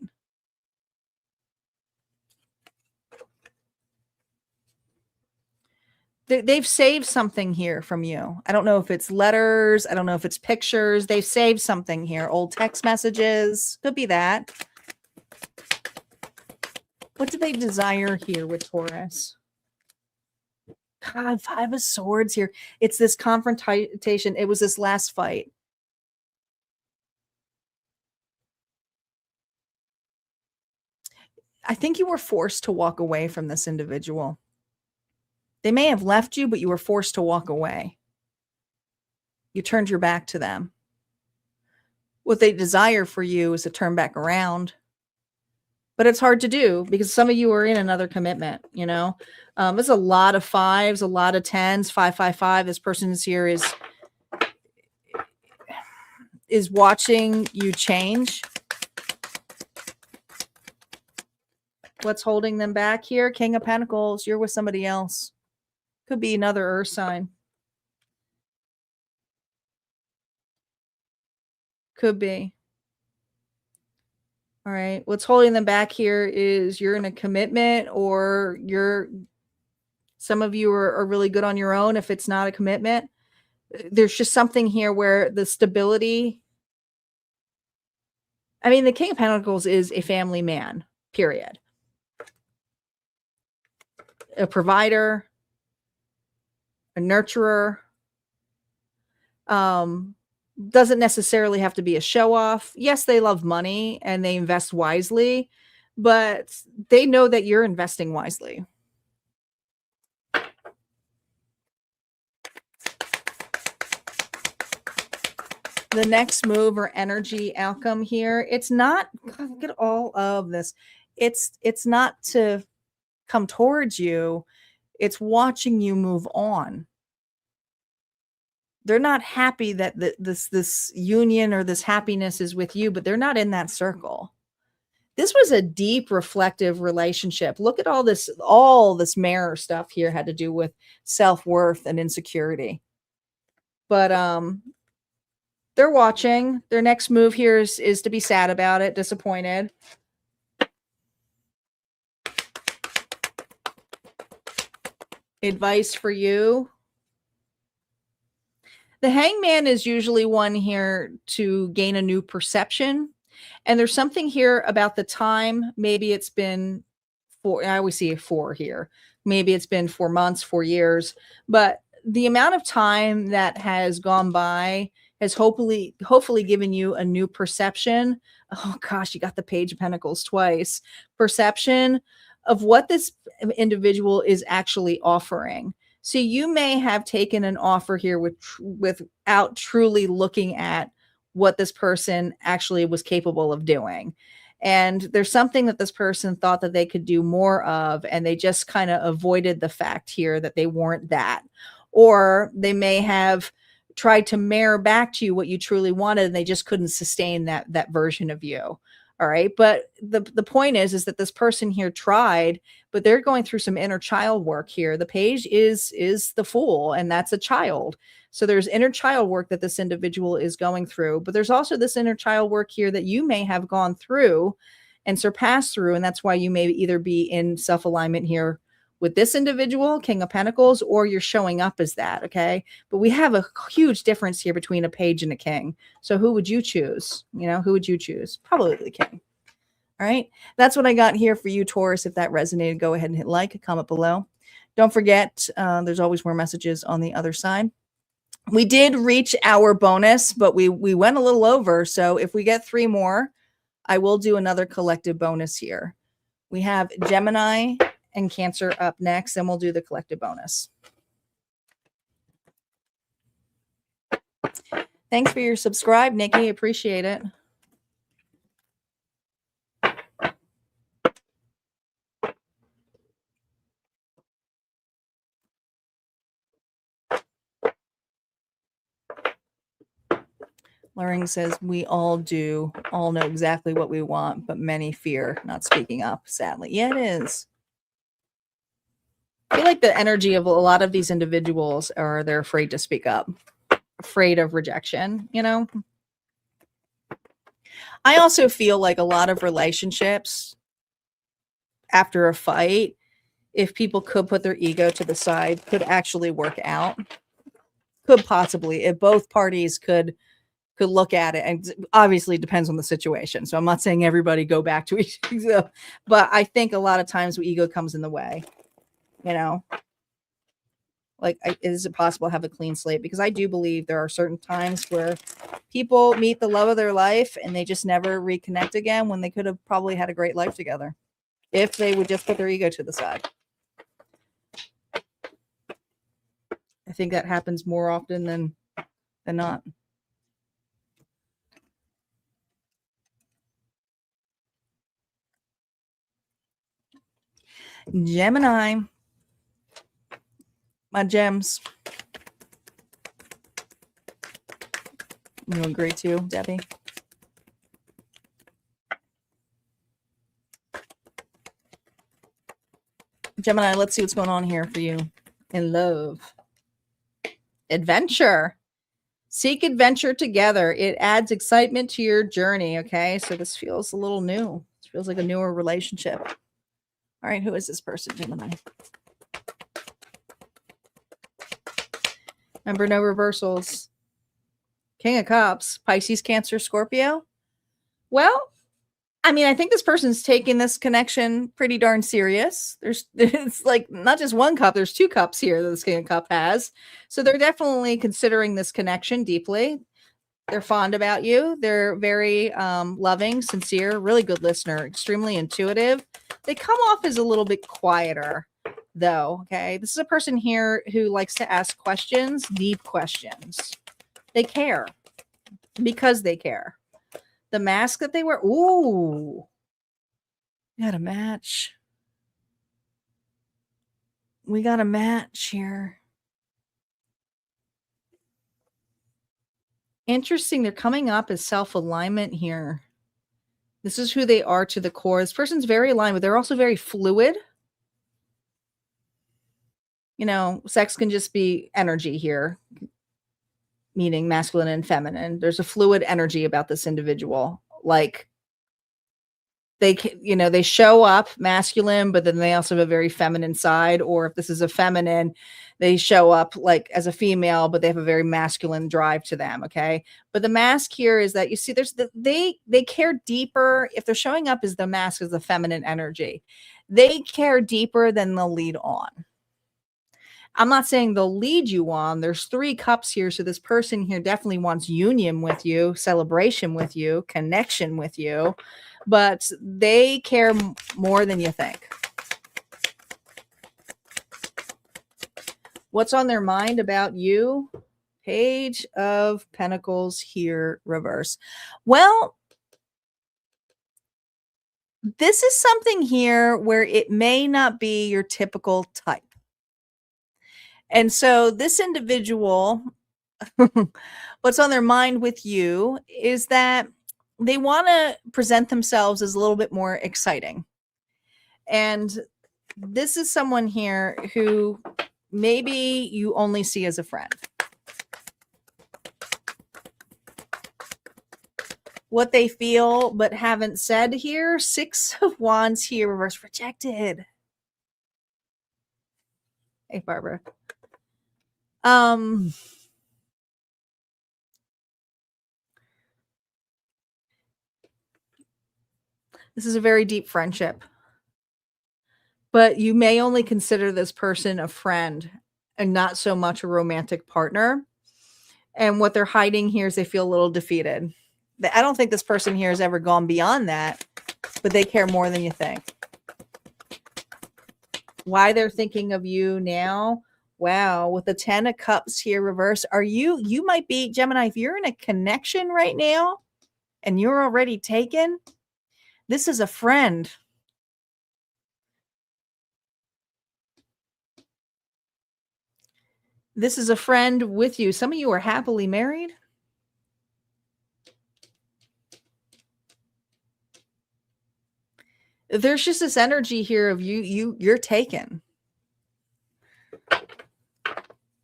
They've saved something here from you. I don't know if it's letters. I don't know if it's pictures. They've saved something here. Old text messages. Could be that. What do they desire here with Taurus? God, 5 of Swords here. It's this confrontation. It was this last fight. I think you were forced to walk away from this individual. They may have left you, but you were forced to walk away. You turned your back to them. What they desire for you is to turn back around. But it's hard to do because some of you are in another commitment, There's a lot of 5s, a lot of 10s, 555. This person here is watching you change. What's holding them back here? King of Pentacles. You're with somebody else. Could be another earth sign. Could be. All right. What's holding them back here is you're in a commitment, or some of you are really good on your own. If it's not a commitment, there's just something here where the stability. I mean, the King of Pentacles is a family man, period. A provider, a nurturer. Doesn't necessarily have to be a show off. Yes, they love money and they invest wisely, but they know that you're investing wisely. The next move or energy outcome here, it's not, look at all of this. It's not to come towards you. It's watching you move on. They're not happy that this union or this happiness is with you, but they're not in that circle. This was a deep reflective relationship. Look at all this mirror stuff here had to do with self-worth and insecurity. But they're watching. Their next move here is to be sad about it, disappointed. Advice for you. The Hangman is usually one here to gain a new perception. And there's something here about the time. Maybe it's been I always see a 4 here. Maybe it's been 4 months, 4 years, but the amount of time that has gone by has hopefully given you a new perception. Oh gosh, you got the Page of Pentacles twice. Perception of what this individual is actually offering. So you may have taken an offer here without truly looking at what this person actually was capable of doing. And there's something that this person thought that they could do more of, and they just kind of avoided the fact here that they weren't that. Or they may have tried to mirror back to you what you truly wanted, and they just couldn't sustain that version of you. All right. But the point is that this person here tried, but they're going through some inner child work here. The Page is the Fool, and that's a child. So there's inner child work that this individual is going through, but there's also this inner child work here that you may have gone through and surpassed through. And that's why you may either be in self-alignment here with this individual, King of Pentacles, or you're showing up as that. Okay. But we have a huge difference here between a Page and a King. So who would you choose? You know, who would you choose? Probably the King. All right. That's what I got here for you, Taurus. If that resonated, go ahead and hit like, comment below. Don't forget, there's always more messages on the other side. We did reach our bonus, but we went a little over. So if we get 3 more, I will do another collective bonus here. We have Gemini and Cancer up next, and we'll do the collective bonus. Thanks for your subscribe, Nikki. Appreciate it. Loring says, we all know exactly what we want, but many fear not speaking up, sadly. Yeah, it is. I feel like the energy of a lot of these individuals they're afraid to speak up, afraid of rejection, you know? I also feel like a lot of relationships after a fight, if people could put their ego to the side, could actually work out. Could possibly, if both parties could look at it, and obviously it depends on the situation. So I'm not saying everybody go back to each other, but I think a lot of times ego comes in the way, you know, like, is it possible to have a clean slate? Because I do believe there are certain times where people meet the love of their life and they just never reconnect again when they could have probably had a great life together if they would just put their ego to the side. I think that happens more often than not. Gemini, my gems. You agree too, Debbie? Gemini, let's see what's going on here for you in love. Adventure. Seek adventure together. It adds excitement to your journey. Okay, so this feels a little new. This feels like a newer relationship. All right, who is this person, Gemini? Remember, no reversals. King of Cups, Pisces, Cancer, Scorpio. Well, I mean, I think this person's taking this connection pretty darn serious. It's like not just one cup, there's 2 cups here that this King of Cup has. So they're definitely considering this connection deeply. They're fond about you. They're very loving, sincere, really good listener, extremely intuitive. They come off as a little bit quieter, though. Okay. This is a person here who likes to ask questions, deep questions. They care because they care. The mask that they wear. Ooh. We got a match. We got a match here. Interesting. They're coming up as self-alignment here. This is who they are to the core. This person's very aligned, but they're also very fluid. You know, sex can just be energy here, meaning masculine and feminine. There's a fluid energy about this individual. Like they show up masculine, but then they also have a very feminine side. Or if this is a feminine, They show up like as a female, but they have a very masculine drive to them. Okay. But the mask here is that you see they care deeper. If they're showing up as the mask as the feminine energy, they care deeper than they'll lead on. I'm not saying they'll lead you on. There's 3 cups here. So this person here definitely wants union with you, celebration with you, connection with you, but they care more than you think. What's on their mind about you? Page of Pentacles here, reverse. Well, this is something here where it may not be your typical type. And so this individual, what's on their mind with you is that they want to present themselves as a little bit more exciting. And this is someone here who maybe you only see as a friend. What they feel but haven't said here, 6 of Wands here, reverse rejected. Hey, Barbara. This is a very deep friendship, but you may only consider this person a friend and not so much a romantic partner. And what they're hiding here is they feel a little defeated. I don't think this person here has ever gone beyond that, but they care more than you think. Why they're thinking of you now? Wow, with the 10 of Cups here reverse, you might be, Gemini, if you're in a connection right now and you're already taken, this is a friend. This is a friend with you. Some of you are happily married. There's just this energy here of you're taken.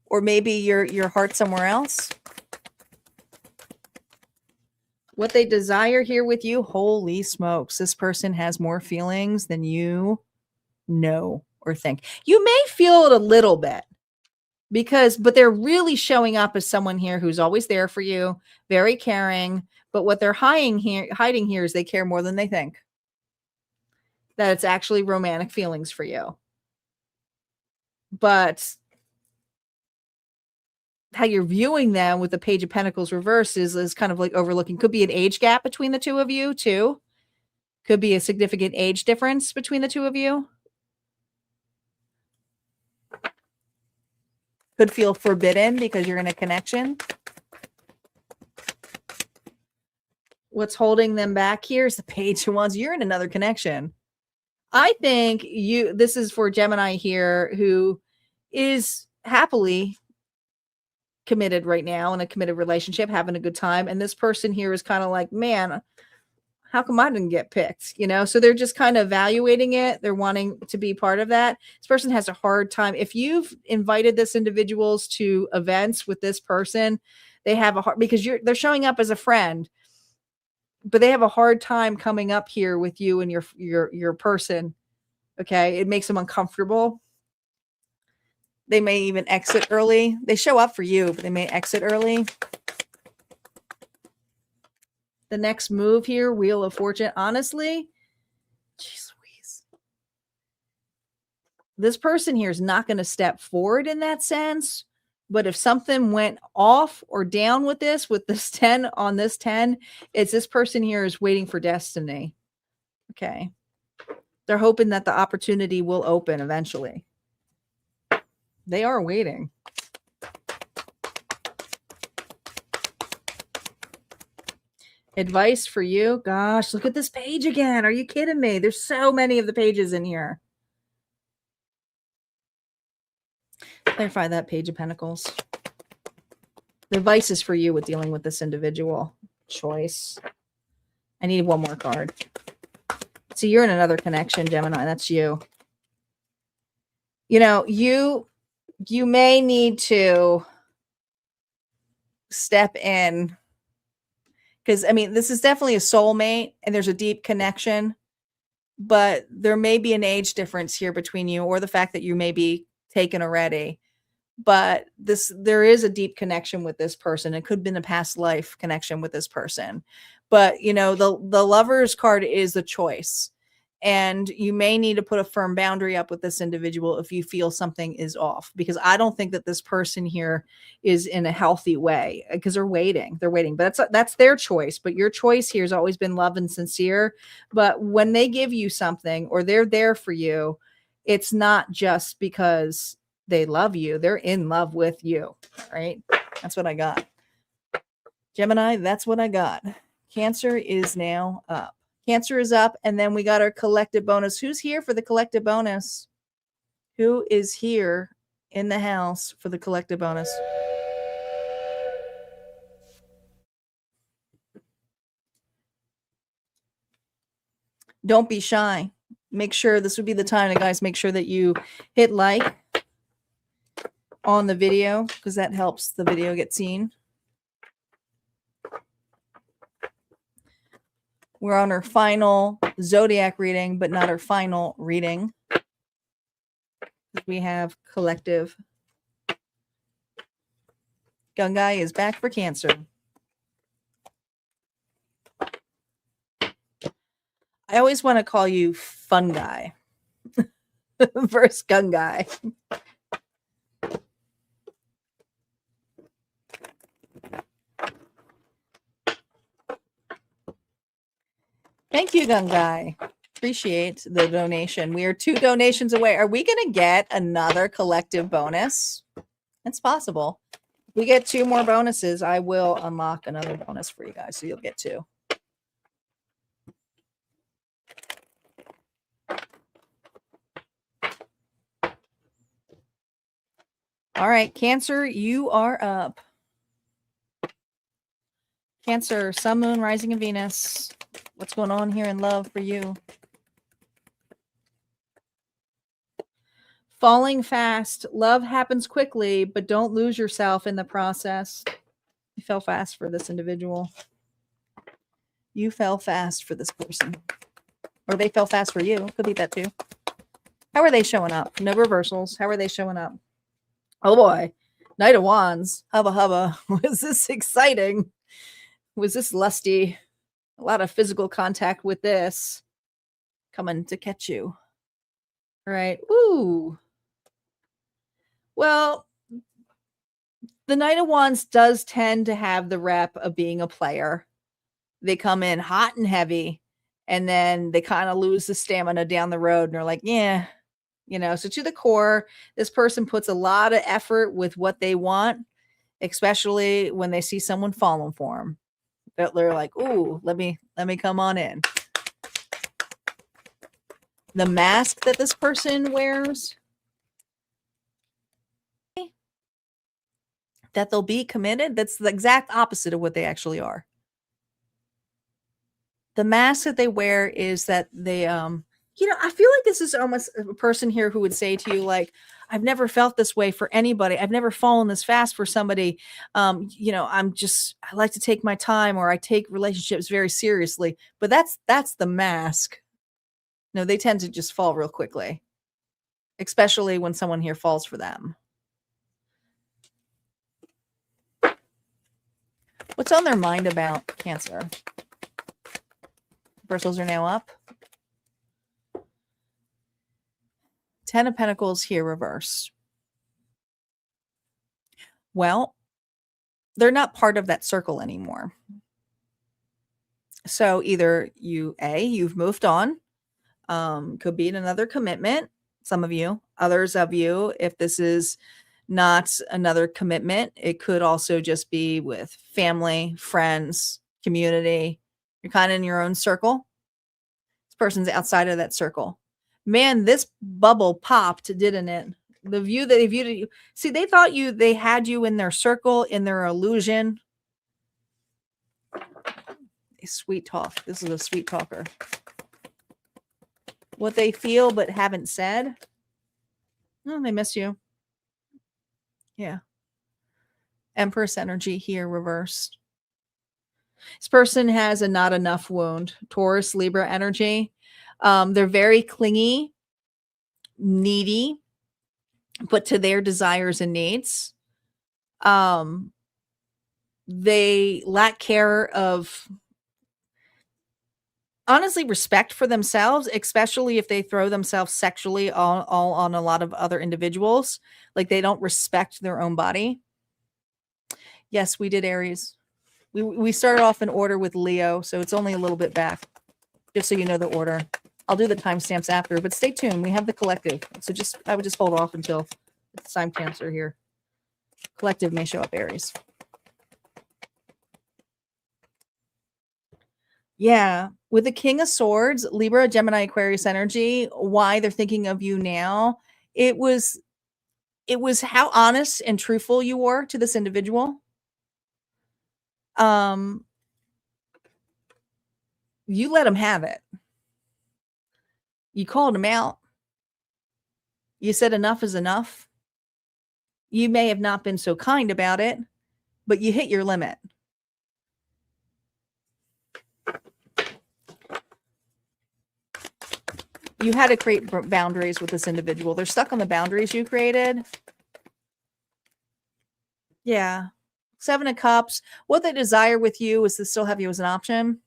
Or maybe your heart somewhere else. What they desire here with you, holy smokes, this person has more feelings than you know or think. You may feel it a little bit but they're really showing up as someone here who's always there for you, very caring. But what they're hiding here is they care more than they think. That it's actually romantic feelings for you. But how you're viewing them with the Page of Pentacles reverse is kind of like overlooking. Could be an age gap between the two of you too. Could be a significant age difference between the two of you. Could feel forbidden because you're in a connection. What's holding them back here is the Page of Wands. You're in another connection. I think this is for Gemini here who is happily committed right now in a committed relationship, having a good time. And this person here is kind of like, man, how come I didn't get picked? So they're just kind of evaluating it. They're wanting to be part of that. This person has a hard time. If you've invited this individuals to events with this person, they have a hard, because they're showing up as a friend, but they have a hard time coming up here with you and your person. Okay. It makes them uncomfortable. They may even exit early. They show up for you, but they may exit early. The next move here, Wheel of Fortune. Honestly, geez Louise. This person here is not going to step forward in that sense. But if something went off or down with this 10 on this 10, it's this person here is waiting for destiny. Okay. They're hoping that the opportunity will open eventually. They are waiting. Advice for you. Gosh, look at this page again. Are you kidding me? There's so many of the pages in here. Clarify that Page of Pentacles. The advice is for you with dealing with this individual. Choice. I need one more card. So you're in another connection, Gemini. That's you. You may need to step in because, this is definitely a soulmate and there's a deep connection, but there may be an age difference here between you or the fact that you may be taken already. but there is a deep connection with this person. It could have been a past life connection with this person. But you know, the Lover's card is the choice. And you may need to put a firm boundary up with this individual if you feel something is off, because I don't think that this person here is in a healthy way, because they're waiting. But that's their choice. But your choice here has always been love and sincere. But when they give you something or they're there for you, it's not just because they love you. They're in love with you, right? That's what I got. Gemini, that's what I got. Cancer is now up. Cancer is up, and then we got our collective bonus. Who's here for the collective bonus? Who is here in the house for the collective bonus? Don't be shy. Make sure this would be the time, guys. Make sure that you hit like on the video, because that helps the video get seen. We're on our final Zodiac reading, but not our final reading. We have collective. Gungai is back for Cancer. I always want to call you Fun Guy versus Gungai. Thank you, Gungai. Appreciate the donation. We are 2 donations away. Are we going to get another collective bonus? It's possible. If we get 2 more bonuses, I will unlock another bonus for you guys, so you'll get 2. All right, Cancer, you are up. Cancer, Sun, Moon, Rising, and Venus. What's going on here in love for you? Falling fast. Love happens quickly, but don't lose yourself in the process. You fell fast for this individual. You fell fast for this person. Or they fell fast for you. Could be that too. How are they showing up? No reversals. How are they showing up? Oh boy. Knight of Wands. Hubba hubba. Was this exciting? Was this lusty? A lot of physical contact with this. Coming to catch you. All right. Ooh. Well, the Knight of Wands does tend to have the rep of being a player. They come in hot and heavy, and then they kind of lose the stamina down the road, and they're like, yeah, you know. So to the core, this person puts a lot of effort with what they want, especially when they see someone falling for them. They're like, ooh, let me come on in. The mask that this person wears, that they'll be committed, that's the exact opposite of what they actually are. The mask that they wear is that they, I feel like this is almost a person here who would say to you, like, I've never felt this way for anybody. I've never fallen this fast for somebody. I like to take my time, or I take relationships very seriously. But that's the mask. No, they tend to just fall real quickly, especially when someone here falls for them. What's on their mind about Cancer? Bristles are now up. 10 of Pentacles here reverse. Well, they're not part of that circle anymore. So either you've moved on. Could be in another commitment. Some of you, others of you, if this is not another commitment, it could also just be with family, friends, community. You're kind of in your own circle. This person's outside of that circle. Man, this bubble popped, didn't it? The view that they viewed you. See, they thought they had you in their circle, in their illusion. Sweet talk. This is a sweet talker. What they feel but haven't said. Oh, they miss you. Yeah. Empress energy here reversed. This person has a not enough wound. Taurus, Libra energy. They're very clingy, needy. but to their desires and needs. They lack care of, honestly, respect for themselves, especially if they throw themselves sexually all on a lot of other individuals. Like, they don't respect their own body. Yes, we did Aries. We started off in order with Leo, so it's only a little bit back, just so you know the order. I'll do the timestamps after, but stay tuned. We have the collective. So I would just hold off until the timestamps are here. Collective may show up Aries. Yeah. With the King of Swords, Libra, Gemini, Aquarius energy, why they're thinking of you now, it was how honest and truthful you were to this individual. You let him have it. You called him out. You said enough is enough. You may have not been so kind about it, but you hit your limit. You had to create boundaries with this individual. They're stuck on the boundaries you created. Yeah. 7 of Cups. What they desire with you is to still have you as an option.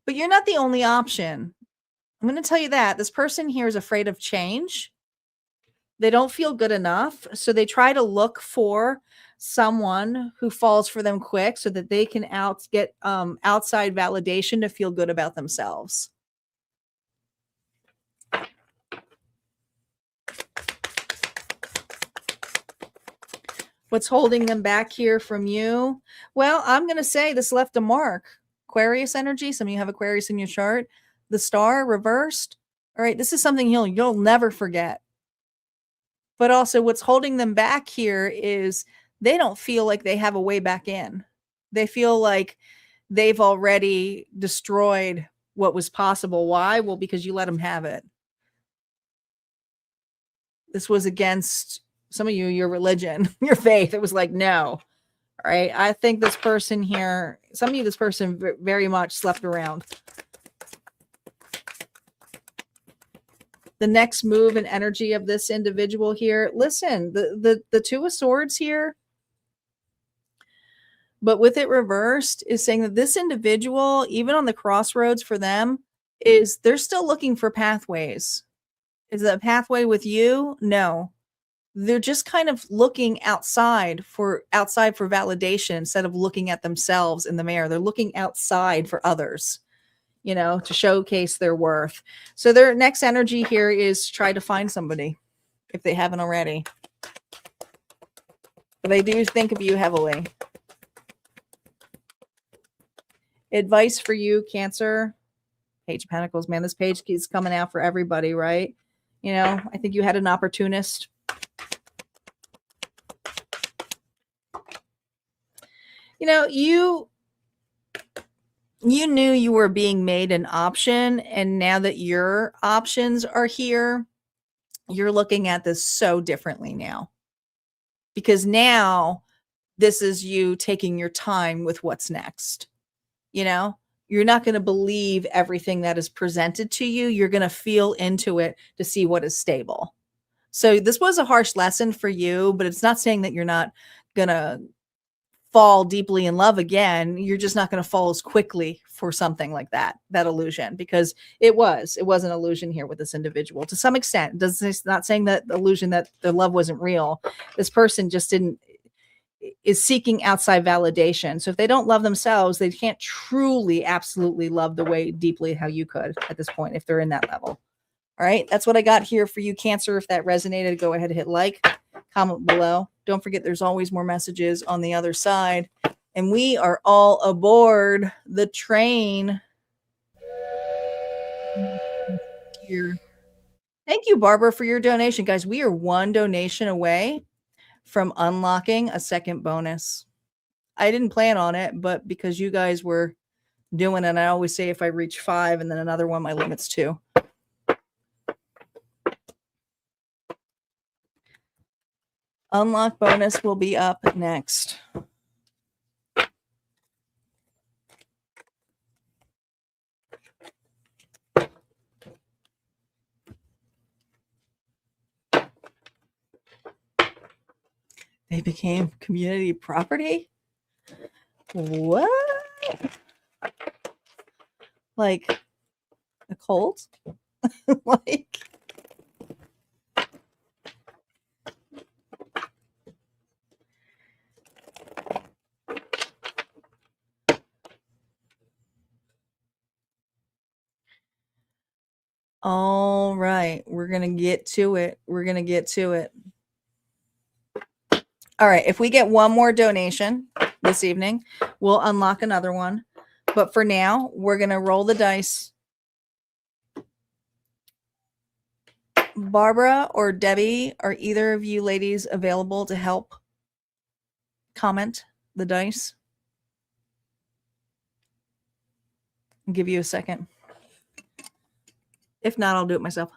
But you're not the only option. I'm going to tell you that. This person here is afraid of change. They don't feel good enough. So they try to look for someone who falls for them quick so that they can get outside validation to feel good about themselves. What's holding them back here from you? Well, I'm going to say this left a mark. Aquarius energy. Some of you have Aquarius in your chart. The star reversed. All right. This is something you'll never forget. But also what's holding them back here is they don't feel like they have a way back in. They feel like they've already destroyed what was possible. Why? Well, because you let them have it. This was against some of you, your religion, your faith. It was like, no. All right. I think this person here, some of you, this person very much slept around. The next move and energy of this individual here. Listen, the Two of Swords here, but with it reversed, is saying that this individual, even on the crossroads for them, is they're still looking for pathways. Is that a pathway with you? No. They're just kind of looking outside for validation instead of looking at themselves in the mirror. They're looking outside for others, to showcase their worth. So their next energy here is try to find somebody if they haven't already. But they do think of you heavily. Advice for you, Cancer. Page of Pentacles, man, this page keeps coming out for everybody, right? I think you had an opportunist. You knew you were being made an option, and now that your options are here, you're looking at this so differently now. Because now this is you taking your time with what's next. You're not going to believe everything that is presented to you. You're going to feel into it to see what is stable. So this was a harsh lesson for you, but it's not saying that you're not going to fall deeply in love again. You're just not going to fall as quickly for something like that illusion, because it was an illusion here with this individual to some extent. It's not saying that the illusion that the love wasn't real. This person just is seeking outside validation. So if they don't love themselves, they can't truly, absolutely love the way deeply how you could at this point, if they're in that level. All right. That's what I got here for you, Cancer. If that resonated, go ahead and hit like, comment below. Don't forget, there's always more messages on the other side. And we are all aboard the train. Here. Thank you, Barbara, for your donation. Guys, we are one donation away from unlocking a second bonus. I didn't plan on it, but because you guys were doing it, I always say if I reach 5 and then another one, my limit's 2. Unlock bonus will be up next. They became community property? What? Like a cult? Like, all right, we're going to get to it. We're going to get to it. All right, if we get one more donation this evening, we'll unlock another one. But for now, we're going to roll the dice. Barbara or Debbie, are either of you ladies available to help comment the dice? I'll give you a second. If not, I'll do it myself.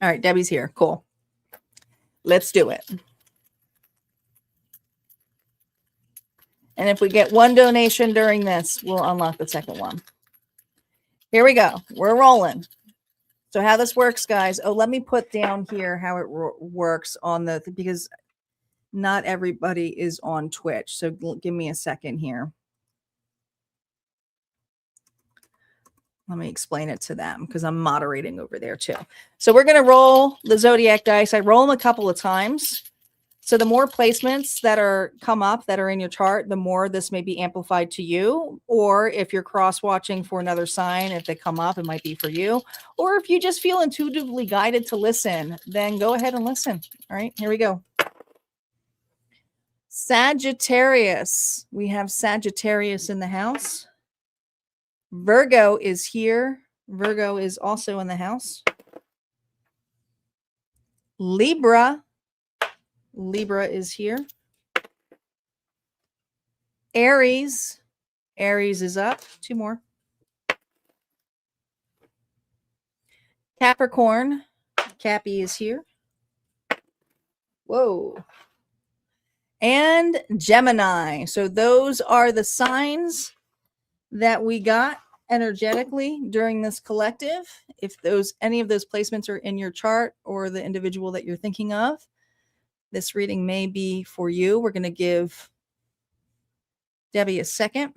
All right, Debbie's here. Cool. Let's do it. And if we get one donation during this, we'll unlock the second one. Here we go. We're rolling. So how this works, guys. Oh, let me put down here how it works on the, because not everybody is on Twitch. So give me a second here. Let me explain it to them because I'm moderating over there too. So we're going to roll the Zodiac dice. I roll them a couple of times. So the more placements that are come up that are in your chart, the more this may be amplified to you. Or if you're cross-watching for another sign, if they come up, it might be for you. Or if you just feel intuitively guided to listen, then go ahead and listen. All right, here we go. Sagittarius. We have Sagittarius in the house. Virgo is here. Virgo is also in the house. Libra. Libra is here. Aries. Aries is up. Two more. Capricorn. Cappy is here. Whoa. And Gemini. So those are the signs that we got energetically during this collective. If any of those placements are in your chart or the individual that you're thinking of, this reading may be for you. We're going to give Debbie a second.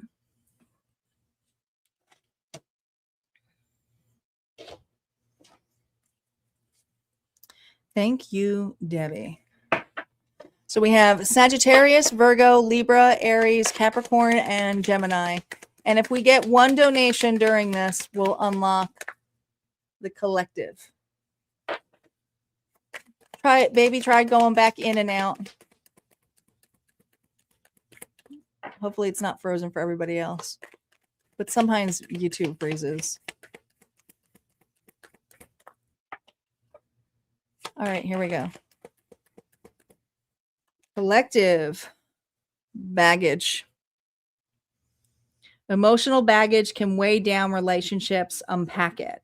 Thank you, Debbie. So we have Sagittarius, Virgo, Libra, Aries, Capricorn, and Gemini. And if we get one donation during this, we'll unlock the collective. Try it, baby. Try going back in and out. Hopefully it's not frozen for everybody else. But sometimes YouTube freezes. All right, here we go. Collective baggage. Emotional baggage can weigh down relationships. Unpack it.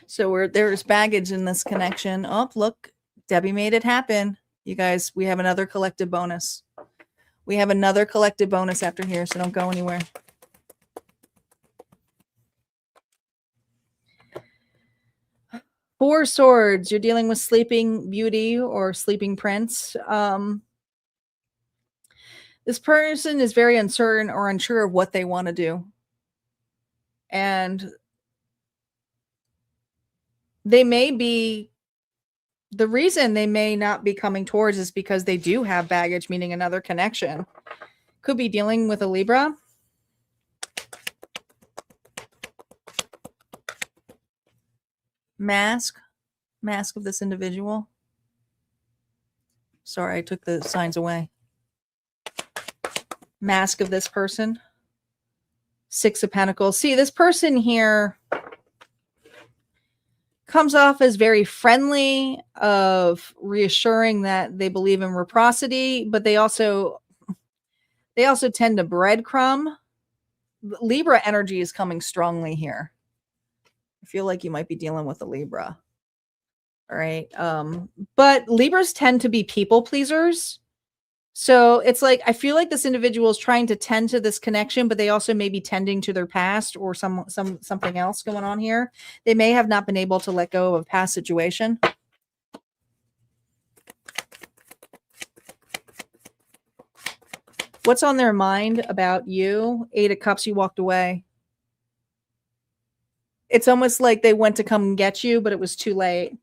So there's baggage in this connection. Oh, look, Debbie made it happen. You guys, we have another collective bonus. We have another collective bonus after here, so don't go anywhere. Four Swords. You're dealing with Sleeping Beauty or Sleeping Prince. This person is very uncertain or unsure of what they want to do. And they may be, the reason they may not be coming towards is because they do have baggage, meaning another connection. Could be dealing with a Libra. Mask of this individual. Sorry, I took the signs away. Mask of this person. Six of Pentacles. See, this person here comes off as very friendly, of reassuring that they believe in reciprocity, but they also tend to breadcrumb. Libra energy is coming strongly here. I feel like you might be dealing with a Libra. All right. But Libras tend to be people pleasers. So it's like, I feel like this individual is trying to tend to this connection, but they also may be tending to their past or something else going on here. They may have not been able to let go of a past situation. What's on their mind about you? 8 of Cups, you walked away. It's almost like they went to come and get you, but it was too late.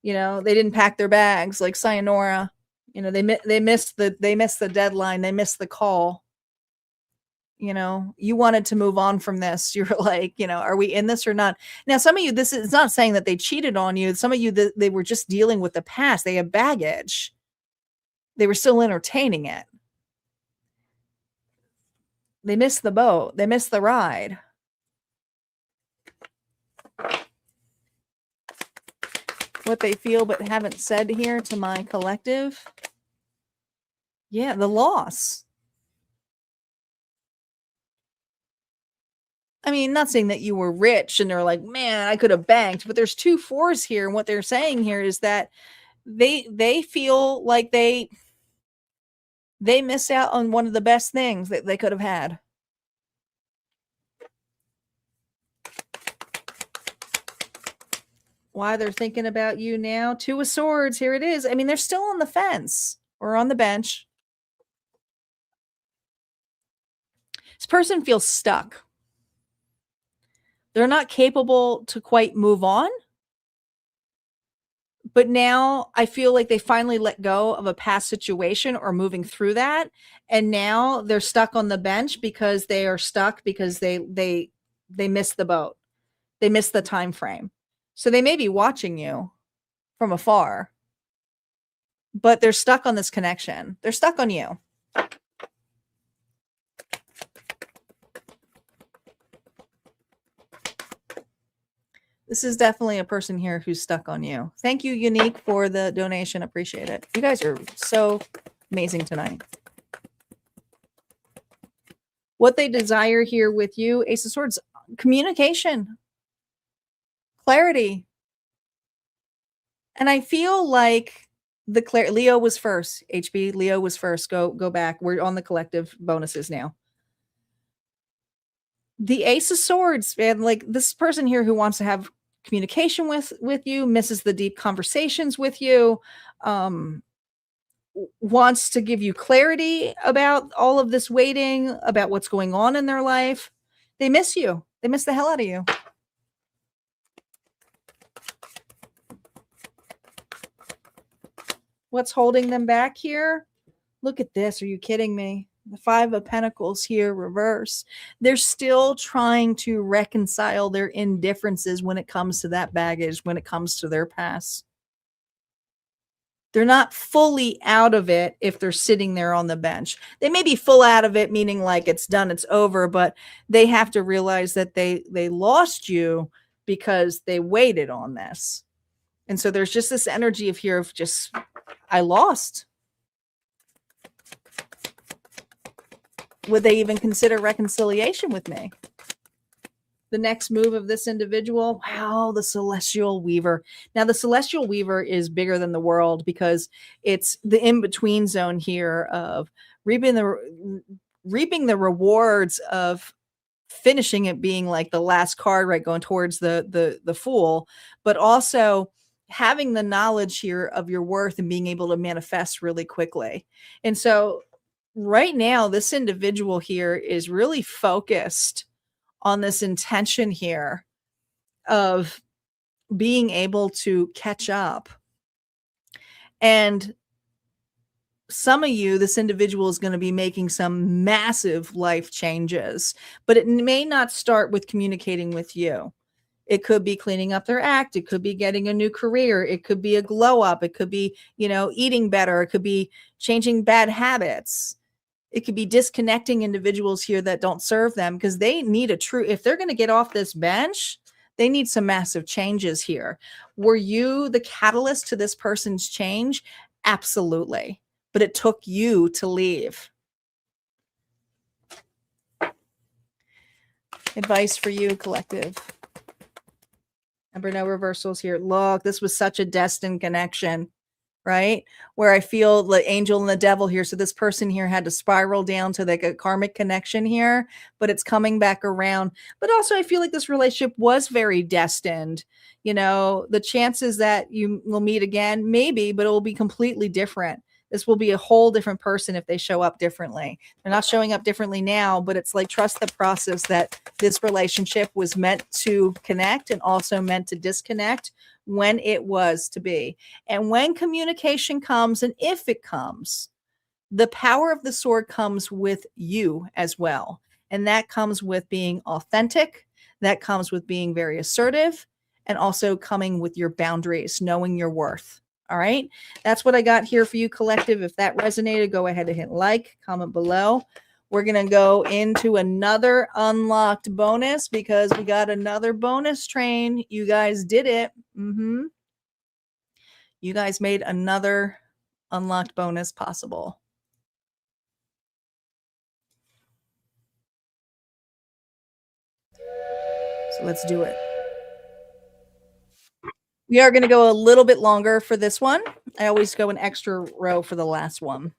You know, they didn't pack their bags, like sayonara. You know, they missed the deadline. They missed the call. You know, you wanted to move on from this. You're like, you know, are we in this or not? Now, some of you, this is not saying that they cheated on you. Some of you, they were just dealing with the past. They had baggage. They were still entertaining it. They missed the boat. They missed the ride. What they feel but haven't said here to my collective. Yeah, the loss. I mean, not saying that you were rich and they're like, man, I could have banked, but there's 2 4s here. And what they're saying here is that they feel like they miss out on one of the best things that they could have had. Why they're thinking about you now? 2 of Swords, here it is. I mean, they're still on the fence or on the bench. This person feels stuck. They're not capable to quite move on. But now I feel like they finally let go of a past situation or moving through that. And now they're stuck on the bench because they are stuck because they missed the boat. They missed the time frame. So they may be watching you from afar, but they're stuck on this connection. They're stuck on you. This is definitely a person here who's stuck on you. Thank you, Unique, for the donation. Appreciate it. You guys are so amazing tonight. What they desire here with you, Ace of Swords, communication, clarity. And I feel like Leo was first. HB, Leo was first. Go back. We're on the collective bonuses now. The Ace of Swords, man, like this person here who wants to have communication with you, misses the deep conversations with you, wants to give you clarity about all of this waiting, about what's going on in their life. They miss you. They miss the hell out of you. What's holding them back here? Look at this. Are you kidding me? The 5 of Pentacles here, reverse. They're still trying to reconcile their indifferences when it comes to that baggage, when it comes to their past. They're not fully out of it if they're sitting there on the bench. They may be full out of it, meaning like it's done, it's over, but they have to realize that they lost you because they waited on this. And so there's just this energy of here of just, I lost. Would they even consider reconciliation with me? The next move of this individual, wow, the Celestial Weaver. Now, the Celestial Weaver is bigger than the world because it's the in-between zone here of reaping the rewards of finishing it being like the last card, right, going towards the Fool, but also having the knowledge here of your worth and being able to manifest really quickly. And so right now, this individual here is really focused on this intention here of being able to catch up. And some of you, this individual is going to be making some massive life changes, but it may not start with communicating with you. It could be cleaning up their act. It could be getting a new career. It could be a glow up. It could be, eating better. It could be changing bad habits. It could be disconnecting individuals here that don't serve them because they need if they're going to get off this bench, they need some massive changes here. Were you the catalyst to this person's change? Absolutely. But it took you to leave. Advice for you, collective. Remember, no reversals here. Look, this was such a destined connection. right? Where I feel the angel and the devil here. So this person here had to spiral down to like a karmic connection here, but it's coming back around. But also I feel like this relationship was very destined. You know, the chances that you will meet again, maybe, but it will be completely different. This will be a whole different person if they show up differently. They're not showing up differently now, but it's like trust the process that this relationship was meant to connect and also meant to disconnect when it was to be. And when communication comes, and if it comes, the power of the sword comes with you as well. And that comes with being authentic. That comes with being very assertive and also coming with your boundaries, knowing your worth. All right. That's what I got here for you, collective. If that resonated, go ahead and hit like, comment below. We're going to go into another unlocked bonus because we got another bonus train. You guys did it. You guys made another unlocked bonus possible. So let's do it. We are going to go a little bit longer for this one. I always go an extra row for the last one.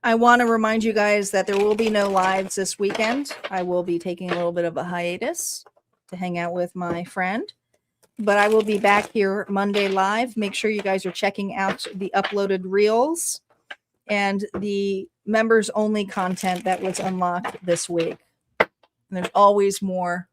I want to remind you guys that there will be no lives this weekend. I will be taking a little bit of a hiatus to hang out with my friend, but I will be back here Monday live. Make sure you guys are checking out the uploaded reels and the members only content that was unlocked this week. And there's always more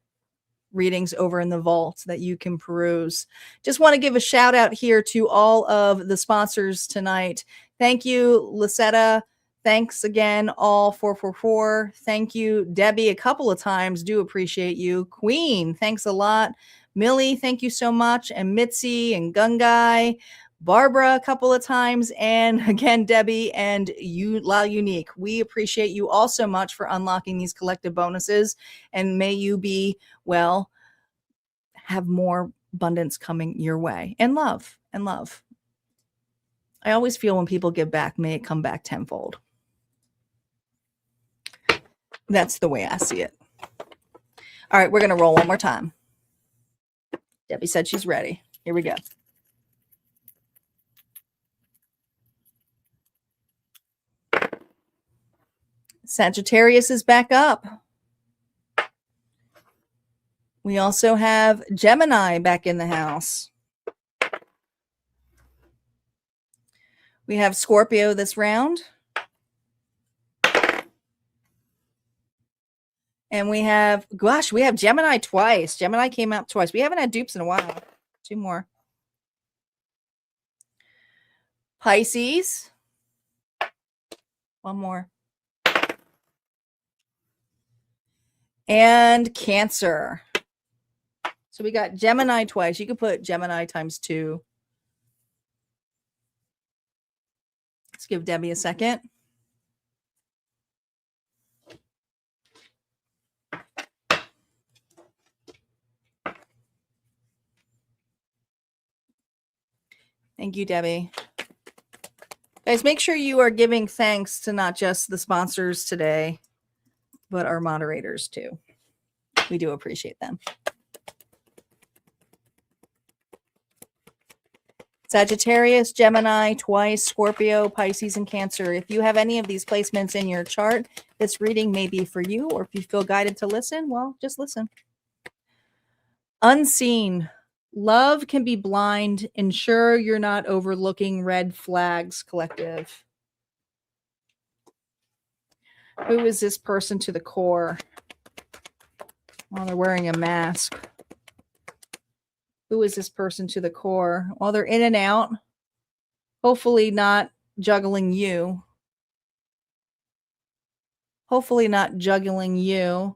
readings over in the vault that you can peruse. Just want to give a shout out here to all of the sponsors tonight. Thank you, Lisetta. Thanks again, all 444. Thank you, Debbie, a couple of times. Do appreciate you. Queen, thanks a lot. Millie, thank you so much. And Mitzi and Gungai. Barbara a couple of times. And again, Debbie and you, La Unique. We appreciate you all so much for unlocking these collective bonuses. And may you be, well, have more abundance coming your way. And love. And love. I always feel when people give back, may it come back tenfold. That's the way I see it. All right, we're going to roll one more time. Debbie said she's ready. Here we go. Sagittarius is back up. We also have Gemini back in the house. We have Scorpio this round. And we have, gosh, we have Gemini twice. Gemini came out twice. We haven't had dupes in a while. Two more. Pisces. One more. And Cancer. So we got Gemini twice. You could put Gemini times 2. Let's give Debbie a second. Thank you, Debbie. Guys, make sure you are giving thanks to not just the sponsors today, but our moderators too. We do appreciate them. Sagittarius, Gemini, twice, Scorpio, Pisces, and Cancer. If you have any of these placements in your chart, this reading may be for you, or if you feel guided to listen, well, just listen. Unseen. Love can be blind. Ensure you're not overlooking red flags, collective. Who is this person to the core? Well, they're wearing a mask. Who is this person to the core? Well, they're in and out. Hopefully not juggling you. Hopefully not juggling you.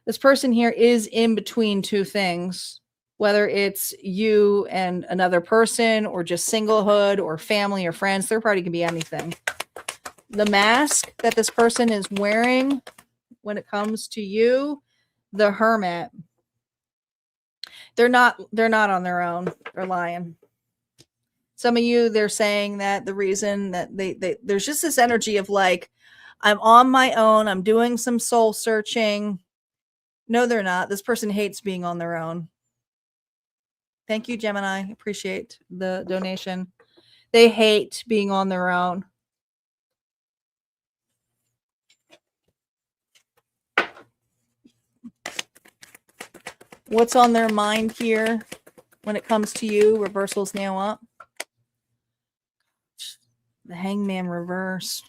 This person here is in between two things. Whether it's you and another person or just singlehood or family or friends, third party can be anything. The mask that this person is wearing when it comes to you, the Hermit. They're not on their own. They're lying. Some of you, they're saying that the reason that there's just this energy of like, I'm on my own. I'm doing some soul searching. No, they're not. This person hates being on their own. Thank you, Gemini. Appreciate the donation. They hate being on their own. What's on their mind here when it comes to you? Reversal's now up. The Hangman reverse.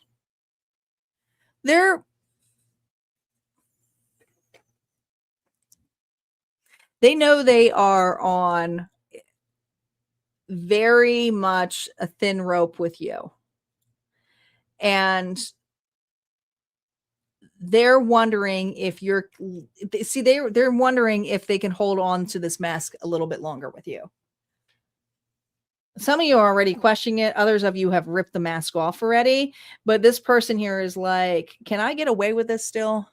They know they are on very much a thin rope with you. And they're wondering if they're wondering if they can hold on to this mask a little bit longer with you. Some of you are already questioning it. Others of you have ripped the mask off already. But this person here is like, can I get away with this still?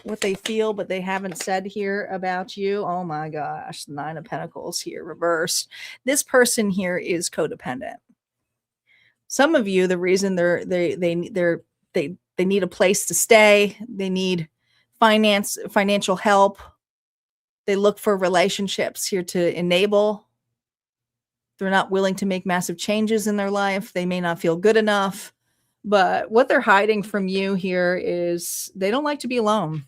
What they feel, but they haven't said here about you. Oh my gosh, 9 of Pentacles here reversed. This person here is codependent. Some of you, the reason they need a place to stay, they need financial help. They look for relationships here to enable. They're not willing to make massive changes in their life. They may not feel good enough. But what they're hiding from you here is they don't like to be alone.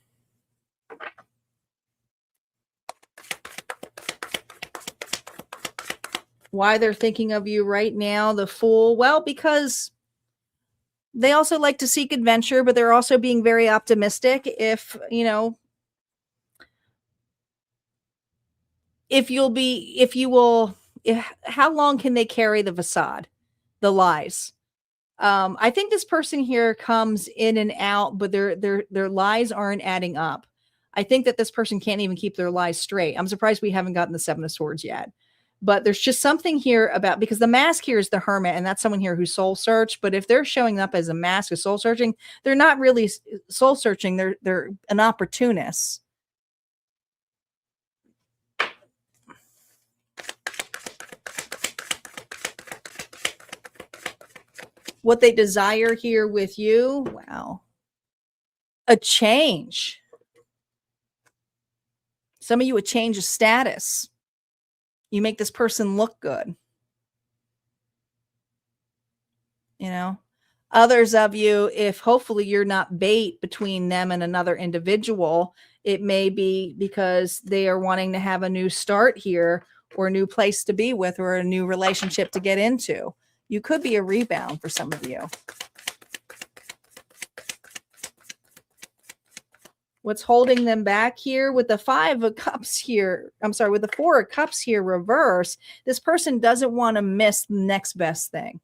Why they're thinking of you right now, the Fool? Well, because they also like to seek adventure, but they're also being very optimistic. How long can they carry the facade, the lies? I think this person here comes in and out, but their lies aren't adding up. I think that this person can't even keep their lies straight. I'm surprised we haven't gotten the 7 of Swords yet. But there's just something here about, because the mask here is the Hermit, and that's someone here who soul searched. But if they're showing up as a mask of soul searching, they're not really soul searching. They're an opportunist. What they desire here with you, wow, a change. Some of you, a change of status. You make this person look good. Others of you, if hopefully you're not bait between them and another individual, it may be because they are wanting to have a new start here, or a new place to be with, or a new relationship to get into. You could be a rebound for some of you. What's holding them back here with the 5 of Cups here? I'm sorry, with the 4 of Cups here reverse, this person doesn't want to miss the next best thing.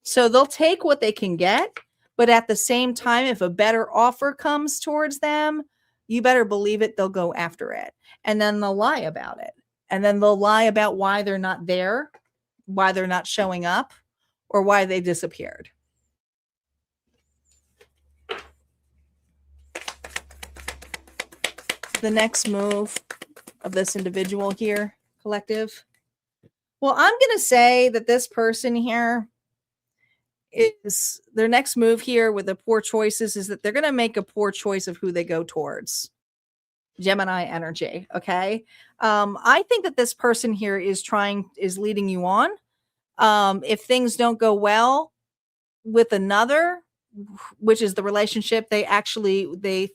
So they'll take what they can get, but at the same time, if a better offer comes towards them, you better believe it, they'll go after it. And then they'll lie about it. And then they'll lie about why they're not there, why they're not showing up, or why they disappeared. The next move of this individual here, collective. Well, I'm going to say that this person here is their next move here with the poor choices is that they're going to make a poor choice of who they go towards. Gemini energy. Okay. I think that this person here is leading you on. If things don't go well with another, which is the relationship they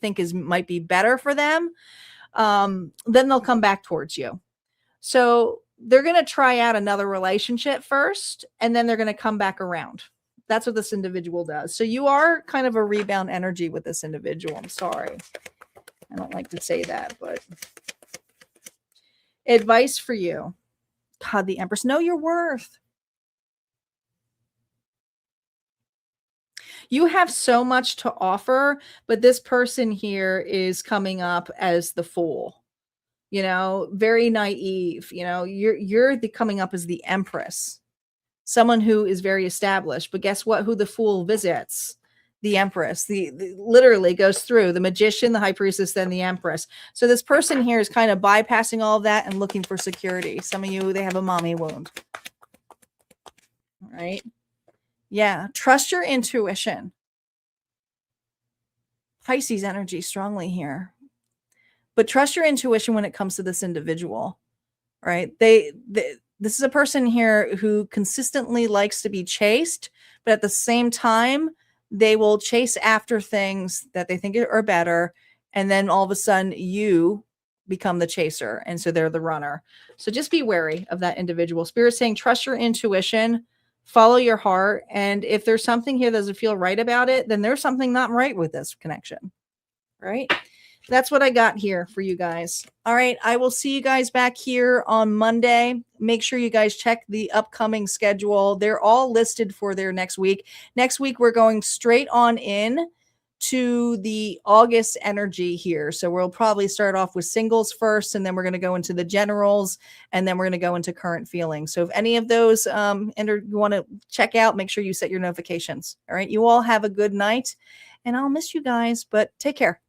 think might be better for them, then they'll come back towards you. So they're going to try out another relationship first, and then they're going to come back around. That's what this individual does. So you are kind of a rebound energy with this individual. I'm sorry. I don't like to say that, but advice for you. God, the Empress, know your worth. You have so much to offer, but this person here is coming up as the Fool. Very naive. You're coming up as the Empress. Someone who is very established. But guess what? Who the Fool visits? the Empress. The literally goes through the Magician, the High Priestess, then the Empress. So this person here is kind of bypassing all of that and looking for security. Some of you, they have a mommy wound. All right. Yeah. Trust your intuition. Pisces energy strongly here. But trust your intuition when it comes to this individual. Right? This is a person here who consistently likes to be chased, but at the same time, they will chase after things that they think are better. And then all of a sudden you become the chaser. And so they're the runner. So just be wary of that individual. Spirit's saying, trust your intuition, follow your heart. And if there's something here that doesn't feel right about it, then there's something not right with this connection. Right? That's what I got here for you guys. All right. I will see you guys back here on Monday. Make sure you guys check the upcoming schedule. They're all listed for their next week. Next week, we're going straight on in to the August energy here. So we'll probably start off with singles first, and then we're going to go into the generals, and then we're going to go into current feelings. So if any of those you want to check out, make sure you set your notifications. All right. You all have a good night, and I'll miss you guys, but take care.